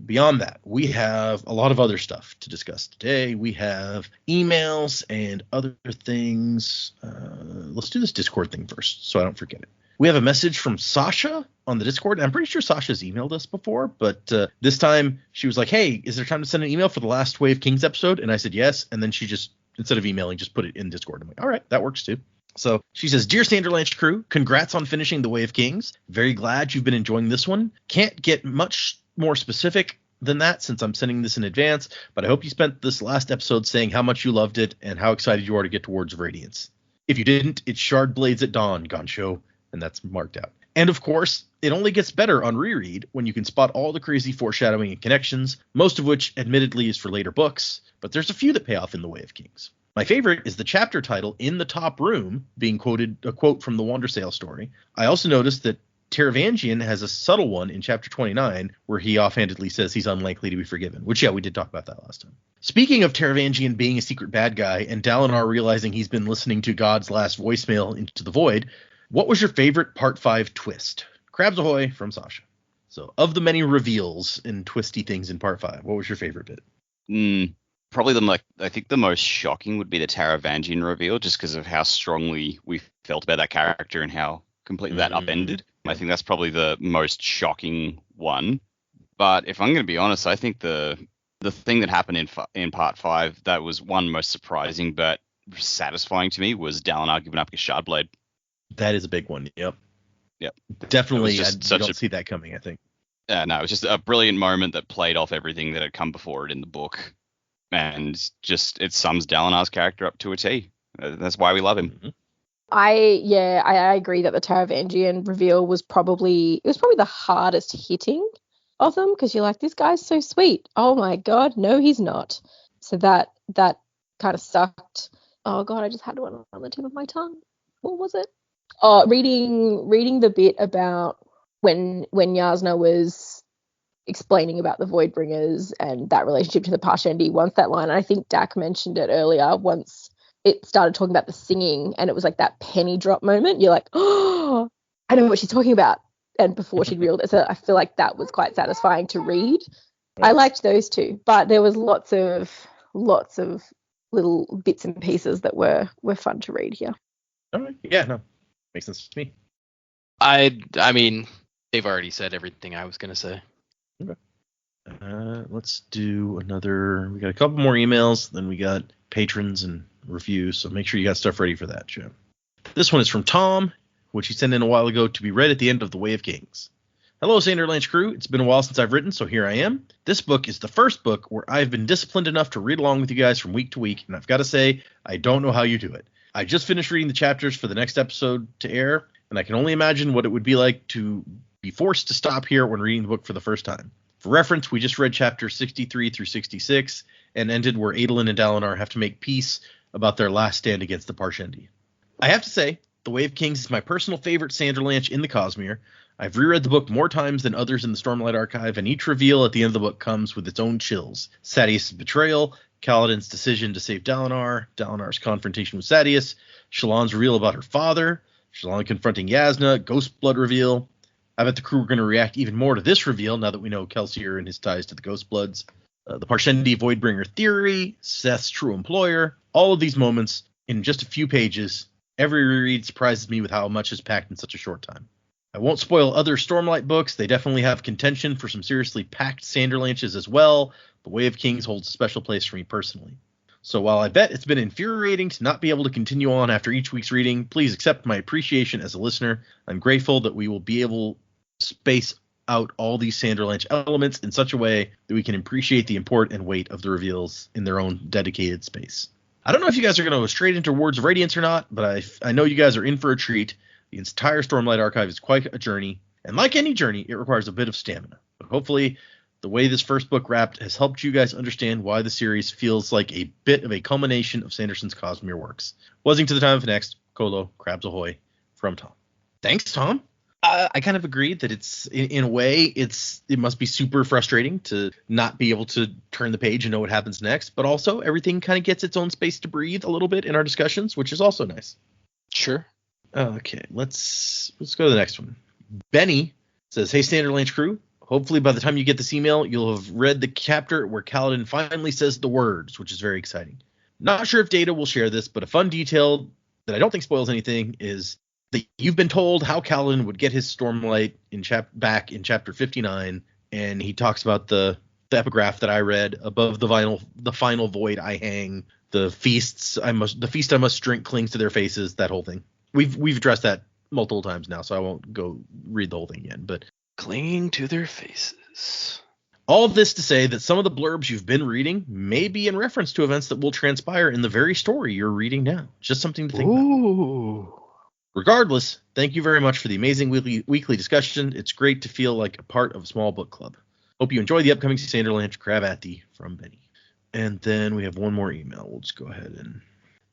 beyond that, we have a lot of other stuff to discuss today. We have emails and other things. Let's do this Discord thing first so I don't forget it. We have a message from Sasha on the Discord. I'm pretty sure Sasha's emailed us before, but this time she was like, hey, is there time to send an email for the last Way of Kings episode? And I said yes. And then she just, instead of emailing, just put it in Discord. I'm like, all right, that works too. So she says, Dear Sanderlanche crew, congrats on finishing The Way of Kings. Very glad you've been enjoying this one. Can't get much more specific than that since I'm sending this in advance, but I hope you spent this last episode saying how much you loved it and how excited you are to get towards Radiance. If you didn't, it's Shard Blades at Dawn, Goncho, and that's marked out. And of course, it only gets better on reread when you can spot all the crazy foreshadowing and connections, most of which admittedly is for later books, but there's a few that pay off in The Way of Kings. My favorite is the chapter title In the Top Room, being quoted a quote from the Wandersail story. I also noticed that Taravangian has a subtle one in chapter 29 where he offhandedly says he's unlikely to be forgiven, which, yeah, we did talk about that last time. Speaking of Taravangian being a secret bad guy and Dalinar realizing he's been listening to God's last voicemail into the void, what was your favorite part 5 twist? Crabs ahoy from Sasha. So of the many reveals and twisty things in part 5, what was your favorite bit? Probably I think the most shocking would be the Taravangian reveal, just because of how strongly we felt about that character and how completely that upended. I think that's probably the most shocking one. But if I'm going to be honest, I think the thing that happened in part 5 that was one most surprising but satisfying to me was Dalinar giving up his shard blade. That is a big one. Yep. Definitely. I don't see that coming, I think. No, it was just a brilliant moment that played off everything that had come before it in the book. And just it sums Dalinar's character up to a T. That's why we love him. Mm-hmm. I agree that the Taravangian reveal was probably the hardest hitting of them, because you're like, this guy's so sweet. Oh my god, no, he's not. So that kind of sucked. Oh god, I just had one on the tip of my tongue. What was it? Oh, reading the bit about when Yasna was explaining about the Voidbringers and that relationship to the Parshendi. Once that line, and I think Dak mentioned it earlier, once it started talking about the singing and it was like that penny drop moment, you're like, oh, I know what she's talking about. And before she'd reeled it, so I feel like that was quite satisfying to read. I liked those two, but there was lots of little bits and pieces that were fun to read here. All right. Yeah, no, makes sense to me. I mean, they've already said everything I was going to say. Okay. Let's do another. We got a couple more emails, then we got patrons and reviews, so make sure you got stuff ready for that, Joe. This one is from Tom, which he sent in a while ago to be read at the end of The Way of Kings. Hello, Sanderlanche crew. It's been a while since I've written, so here I am. This book is the first book where I've been disciplined enough to read along with you guys from week to week, and I've got to say, I don't know how you do it. I just finished reading the chapters for the next episode to air, and I can only imagine what it would be like to be forced to stop here when reading the book for the first time. For reference, we just read chapters 63 through 66 and ended where Adolin and Dalinar have to make peace about their last stand against the Parshendi. I have to say, The Way of Kings is my personal favorite Sanderlanche in the Cosmere. I've reread the book more times than others in the Stormlight Archive, and each reveal at the end of the book comes with its own chills. Sadeas' betrayal, Kaladin's decision to save Dalinar, Dalinar's confrontation with Sadeas, Shallan's reveal about her father, Shallan confronting Yasna, Ghostblood reveal. I bet the crew are going to react even more to this reveal now that we know Kelsier and his ties to the Ghostbloods. The Parshendi Voidbringer theory, Seth's true employer, all of these moments in just a few pages. Every reread surprises me with how much is packed in such a short time. I won't spoil other Stormlight books. They definitely have contention for some seriously packed Sanderlanches as well. The Way of Kings holds a special place for me personally. So while I bet it's been infuriating to not be able to continue on after each week's reading, please accept my appreciation as a listener. I'm grateful that we will be able to space out all these Sanderlanche elements in such a way that we can appreciate the import and weight of the reveals in their own dedicated space. I don't know if you guys are going to go straight into Words of Radiance or not, but I know you guys are in for a treat. The entire Stormlight Archive is quite a journey, and like any journey, it requires a bit of stamina. But hopefully, the way this first book wrapped has helped you guys understand why the series feels like a bit of a culmination of Sanderson's Cosmere works. Wuzzing to the time of next, Colo, Crabs Ahoy, from Tom. Thanks, Tom. I kind of agree that it's, in a way, it must be super frustrating to not be able to turn the page and know what happens next, but also everything kind of gets its own space to breathe a little bit in our discussions, which is also nice. Sure. Okay, let's go to the next one. Benny says, "Hey, Sanderlanche crew. Hopefully by the time you get this email, you'll have read the chapter where Kaladin finally says the words, which is very exciting. Not sure if Data will share this, but a fun detail that I don't think spoils anything is that you've been told how Kaladin would get his Stormlight back in chapter 59, and he talks about the epigraph that I read, above the final void I hang, the feast I must drink clings to their faces, that whole thing. We've addressed that multiple times now, so I won't go read the whole thing again, but Clinging to their faces. All of this to say that some of the blurbs you've been reading may be in reference to events that will transpire in the very story you're reading now. Just something to think about. Regardless, thank you very much for the amazing weekly discussion. It's great to feel like a part of a small book club. Hope you enjoy the upcoming Sanderlanche Crab at thee, from Benny." And then we have one more email. We'll just go ahead and...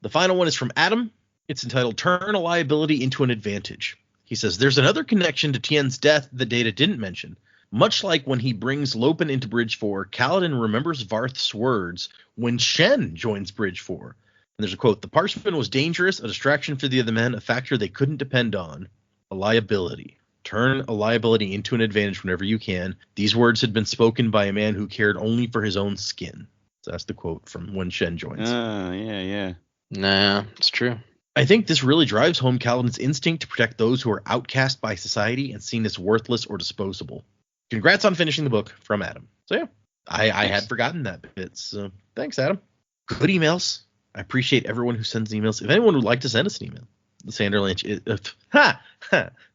The final one is from Adam. It's entitled "Turn a Liability into an Advantage." He says, "There's another connection to Tien's death that Data didn't mention. Much like when he brings Lopen into Bridge 4, Kaladin remembers Varth's words when Shen joins Bridge 4. And there's a quote, 'The Parchment was dangerous, a distraction for the other men, a factor they couldn't depend on, a liability. Turn a liability into an advantage whenever you can. These words had been spoken by a man who cared only for his own skin.'" So that's the quote from when Shen joins. Yeah. Nah, it's true. I think this really drives home Kaladin's instinct to protect those who are outcast by society and seen as worthless or disposable. Congrats on finishing the book, from Adam. So yeah, I had forgotten that bit. So thanks, Adam. Good emails. I appreciate everyone who sends emails. If anyone would like to send us an email, the Sanderlanche, the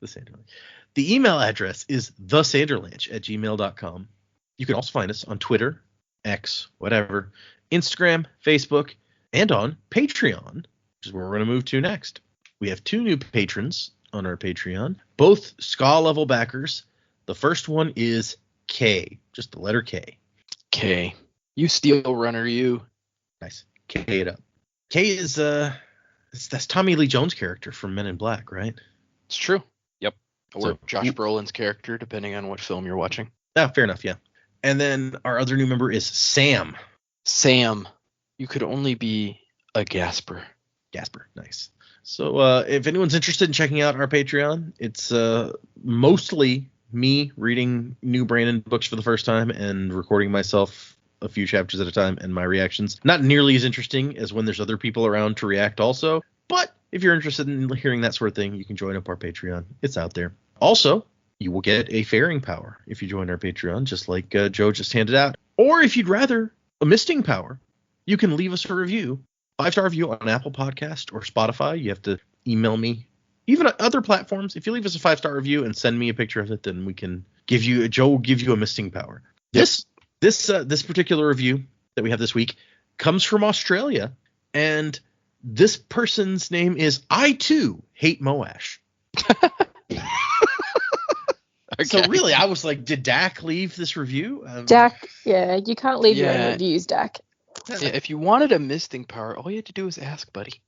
Sanderlanche. The email address is thesanderlanche@gmail.com. You can also find us on Twitter, X, whatever, Instagram, Facebook, and on Patreon, which is where we're going to move to next. We have 2 new patrons on our Patreon, both SKA level backers. The first one is K, just the letter K. K. You steel runner, you. Nice. K it up. K is that's Tommy Lee Jones' character from Men in Black, right? It's true. Yep. Or So- Josh Brolin's character, depending on what film you're watching. Ah, fair enough, yeah. And then our other new member is Sam. Sam. You could only be a Gasper. Gasper, nice. So if anyone's interested in checking out our Patreon, it's mostly me reading new Brandon books for the first time and recording myself a few chapters at a time and my reactions. Not nearly as interesting as when there's other people around to react also, but if you're interested in hearing that sort of thing, you can join up our Patreon. It's out there. Also, you will get a fairing power if you join our Patreon, just like Joe just handed out. Or if you'd rather a misting power, you can leave us a review. 5-star review on Apple Podcast or Spotify. You have to email me. Even other platforms, if you leave us a 5-star review and send me a picture of it, then Joe will give you a misting power. Yep. This particular review that we have this week comes from Australia, and this person's name is I Too Hate Moash. Okay. So really, I was like, did Dak leave this review? Dak, yeah, you can't leave your Yeah. own reviews, Dak. Yeah, if you wanted a misting power, all you had to do was ask, buddy.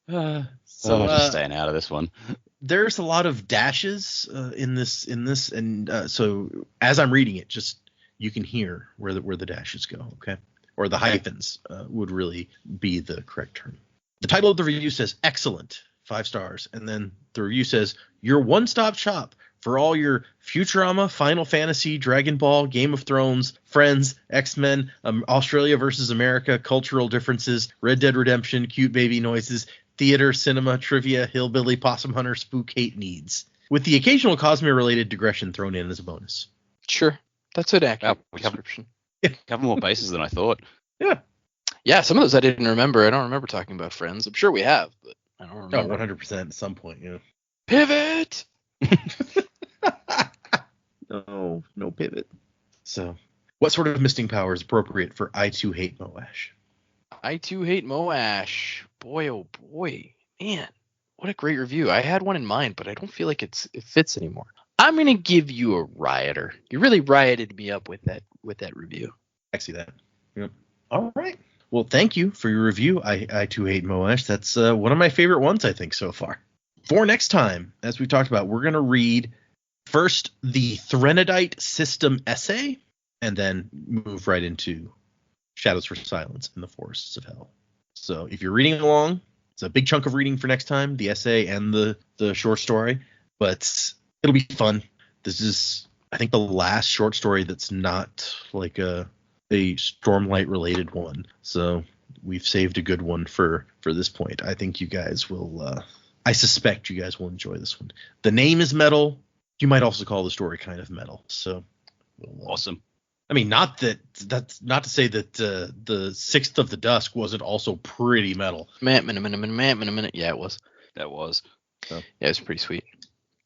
Just staying out of this one. There's a lot of dashes in this, and so as I'm reading it, just you can hear where the dashes go, okay? Or the hyphens would really be the correct term. The title of the review says excellent, 5 stars, and then the review says your one-stop shop for all your Futurama, Final Fantasy, Dragon Ball, Game of Thrones, Friends, X-Men, Australia versus America, cultural differences, Red Dead Redemption, cute baby noises, theater, cinema, trivia, hillbilly, possum hunter, spook hate needs, with the occasional Cosmere-related digression thrown in as a bonus. Sure. That's an accurate we have- description. Cover more bases than I thought. Yeah. Yeah, some of those I didn't remember. I don't remember talking about Friends. I'm sure we have, but I don't Oh, remember. 100% at some point, yeah. Pivot! No pivot. So, what sort of misting power is appropriate for I Too Hate Moash? I Too Hate Moash. Boy, oh boy. Man, what a great review. I had one in mind, but I don't feel like it fits anymore. I'm going to give you a rioter. You really rioted me up with that review. I see that. Yep. All right. Well, thank you for your review. I Too Hate Moash. That's one of my favorite ones, I think, so far. For next time, as we talked about, we're going to read first the Threnodite System essay, and then move right into Shadows for Silence in the Forests of Hell. So if you're reading along, it's a big chunk of reading for next time, the essay and the short story, but it'll be fun. This is, I think, the last short story that's not like a Stormlight related one. So we've saved a good one for this point. I think you guys will, I suspect you guys will enjoy this one. The name is metal. You might also call the story kind of metal. So Awesome. I mean, that's not to say that the Sixth of the Dusk wasn't also pretty metal. Minute. Yeah, it was. That was. So, yeah, it was pretty sweet.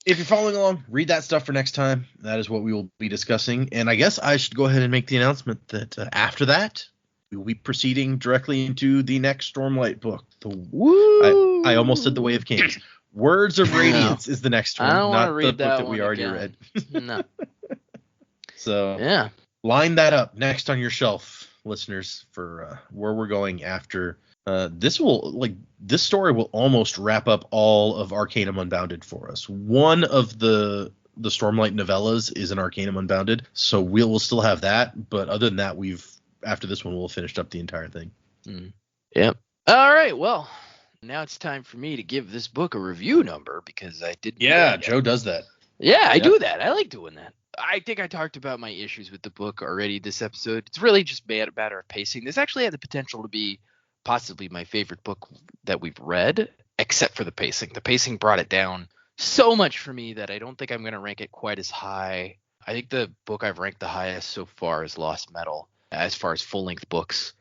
If you're following along, read that stuff for next time. That is what we will be discussing. And I guess I should go ahead and make the announcement that after that, we will be proceeding directly into the next Stormlight book. Woo! I almost said The Way of Kings. Words of Radiance is the next one, I don't not read the book that we one already again. read. No. So Yeah. line that up next on your shelf, listeners, for where we're going after. This story will almost wrap up all of Arcanum Unbounded for us. One of the Stormlight novellas is an Arcanum Unbounded, so we'll still have that. But other than that, after this one, we'll have finished up the entire thing. Yep. All right. Well, now it's time for me to give this book a review number because I didn't. Yeah, Joe does that. Yeah, I do that. I like doing that. I think I talked about my issues with the book already this episode. It's really just a matter of pacing. This actually had the potential to be possibly my favorite book that we've read, except for the pacing. The pacing brought it down so much for me that I don't think I'm going to rank it quite as high. I think the book I've ranked the highest so far is Lost Metal. As far as full-length books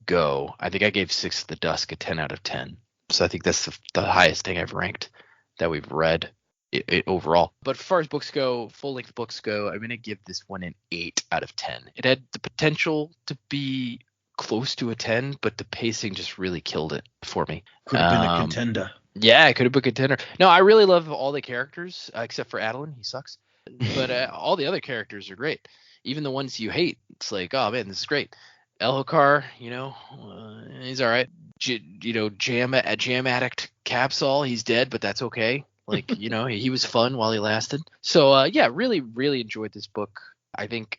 go, I think I gave Six of the Dusk a 10 out of 10. So I think that's the highest thing I've ranked that we've read it overall. But as far as books go, full-length books go, I'm going to give this one an 8 out of 10. It had the potential to be close to a 10, but the pacing just really killed it for me. Could have been a contender. Yeah, it could have been a contender. No, I really love all the characters, except for Adeline. He sucks. But all the other characters are great. Even the ones you hate. It's like, oh, man, this is great. Elhokar, he's all right. Jam Addict Capsol, he's dead, but that's okay. Like, he was fun while he lasted. So, yeah, really, really enjoyed this book. I think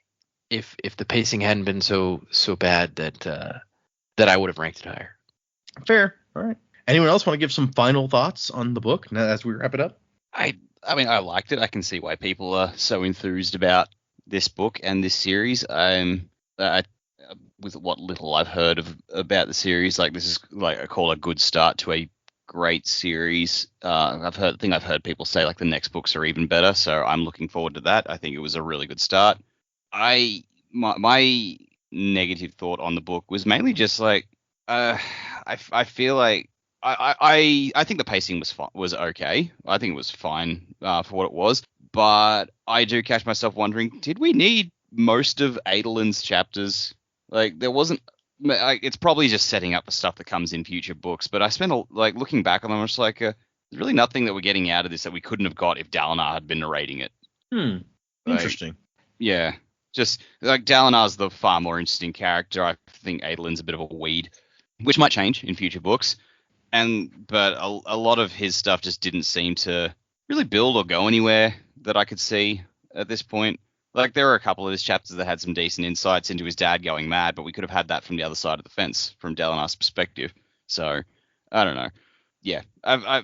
if the pacing hadn't been so bad that I would have ranked it higher. Fair. All right. Anyone else want to give some final thoughts on the book now as we wrap it up? I mean, I liked it. I can see why people are so enthused about this book and this series. With what little I've heard about the series, like, this is like I call a good start to a great series. I've heard people say like the next books are even better, so I'm looking forward to that. I think it was a really good start. My negative thought on the book was mainly just like I feel like I think the pacing was okay. I think it was fine for what it was, but I do catch myself wondering, did we need most of Adelin's chapters? Like, there wasn't. It's probably just setting up for stuff that comes in future books, but I spent looking back on them, I'm just like, there's really nothing that we're getting out of this that we couldn't have got if Dalinar had been narrating it. Interesting. Yeah, just like Dalinar's the far more interesting character. I think Adelin's a bit of a weed, which might change in future books. But a lot of his stuff just didn't seem to really build or go anywhere that I could see at this point. Like, there were a couple of his chapters that had some decent insights into his dad going mad, but we could have had that from the other side of the fence, from Dalinar's perspective. So, I don't know. Yeah, I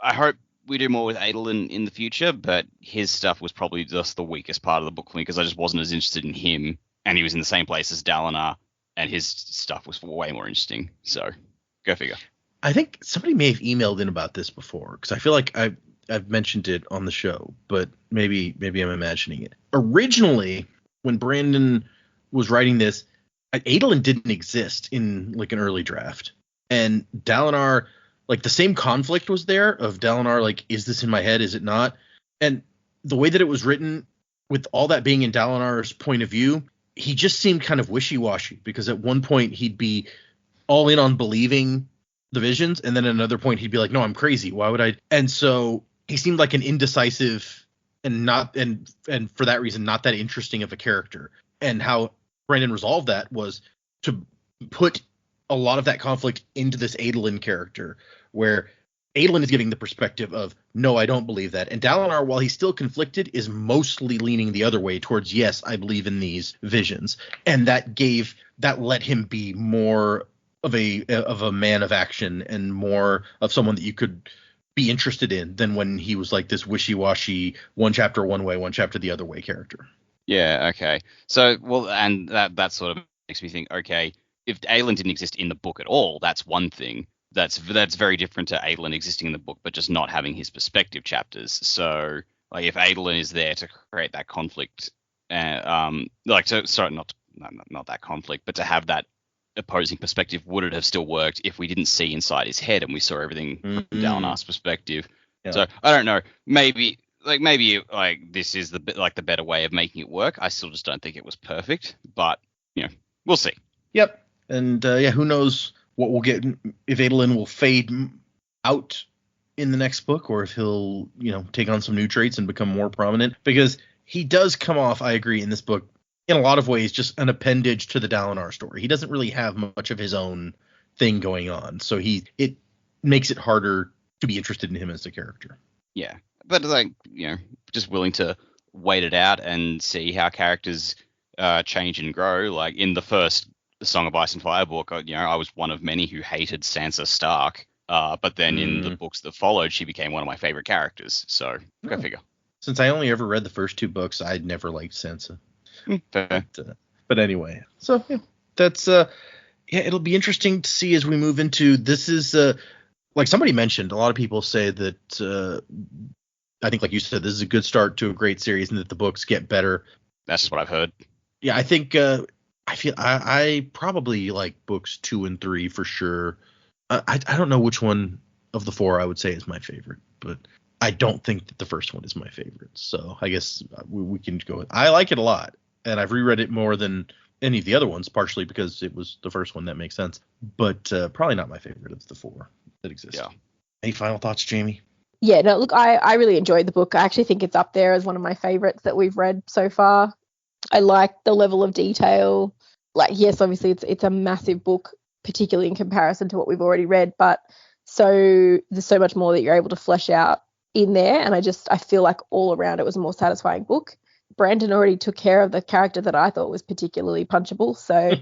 hope we do more with Adelin in the future, but his stuff was probably just the weakest part of the book for me, because I just wasn't as interested in him, and he was in the same place as Dalinar, and his stuff was way more interesting. So, go figure. I think somebody may have emailed in about this before, because I feel like I've mentioned it on the show, but maybe I'm imagining it. Originally, when Brandon was writing this, Adolin didn't exist in like an early draft, and Dalinar, like the same conflict was there of Dalinar, like, is this in my head? Is it not? And the way that it was written, with all that being in Dalinar's point of view, he just seemed kind of wishy-washy, because at one point he'd be all in on believing the visions, and then at another point he'd be like, no, I'm crazy. Why would I? And so he seemed like an indecisive and not and for that reason not that interesting of a character. And how Brandon resolved that was to put a lot of that conflict into this Adolin character, where Adolin is giving the perspective of, no, I don't believe that. And Dalinar, while he's still conflicted, is mostly leaning the other way towards, yes, I believe in these visions. And that let him be more of a man of action and more of someone that you could be interested in than when he was like this wishy-washy, one chapter one way, one chapter the other way character. Yeah, okay. So, well, and that sort of makes me think, okay, if Adolin didn't exist in the book at all, that's one thing. That's very different to Adolin existing in the book, but just not having his perspective chapters. So, like, if Adolin is there to create that conflict, not that conflict, but to have that opposing perspective, would it have still worked if we didn't see inside his head and we saw everything from Dalinar's perspective? Yeah. So I don't know. Maybe this is the better way of making it work. I still just don't think it was perfect, but we'll see. Yep. And who knows what we'll get, if Adolin will fade out in the next book, or if he'll take on some new traits and become more prominent, because he does come off, I agree, in this book in a lot of ways just an appendage to the Dalinar story. He doesn't really have much of his own thing going on, so it makes it harder to be interested in him as a character. Yeah, but just willing to wait it out and see how characters change and grow. Like in the first Song of Ice and Fire book, I was one of many who hated Sansa Stark, but then in the books that followed, she became one of my favorite characters. So go figure. Since I only ever read the first two books, I'd never liked Sansa. Fair. But anyway, so that's it'll be interesting to see as we move into this. Is like somebody mentioned, a lot of people say that I think, like you said, this is a good start to a great series, and that the books get better. That's just what I've heard. Yeah, I think I feel I probably like books 2 and 3 for sure. I don't know which one of the 4 I would say is my favorite, but I don't think that the first one is my favorite. So I guess we can go with, I like it a lot, and I've reread it more than any of the other ones, partially because it was the first one. That makes sense, but probably not my favorite of the 4 that exist. Yeah. Any final thoughts, Jamie? Yeah, no, look, I really enjoyed the book. I actually think it's up there as one of my favorites that we've read so far. I like the level of detail. Like, yes, obviously it's a massive book, particularly in comparison to what we've already read, but so there's so much more that you're able to flesh out in there, and I feel like all around it was a more satisfying book. Brandon already took care of the character that I thought was particularly punchable, so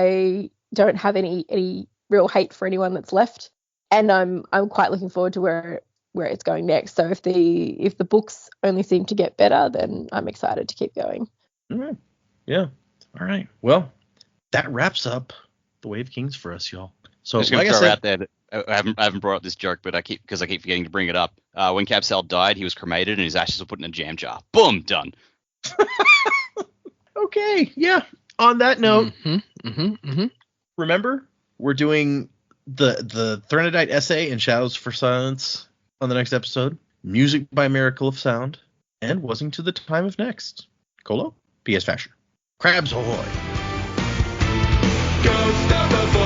I don't have any real hate for anyone that's left, and I'm quite looking forward to where it's going next. So if the books only seem to get better, then I'm excited to keep going. All right. Yeah. All right. Well, that wraps up The Way of Kings for us, y'all. So I'm just gonna throw out there that I haven't brought up this joke, but I keep forgetting to bring it up. When Cabsal died, he was cremated and his ashes were put in a jam jar. Boom, done. Okay. Yeah. On that note, remember, we're doing the Threnodite essay and Shadows for Silence on the next episode. Music by Miracle of Sound, and Wasing to the Time of Next. Colo, P.S. Fasher. Crabs ahoy. Go stop the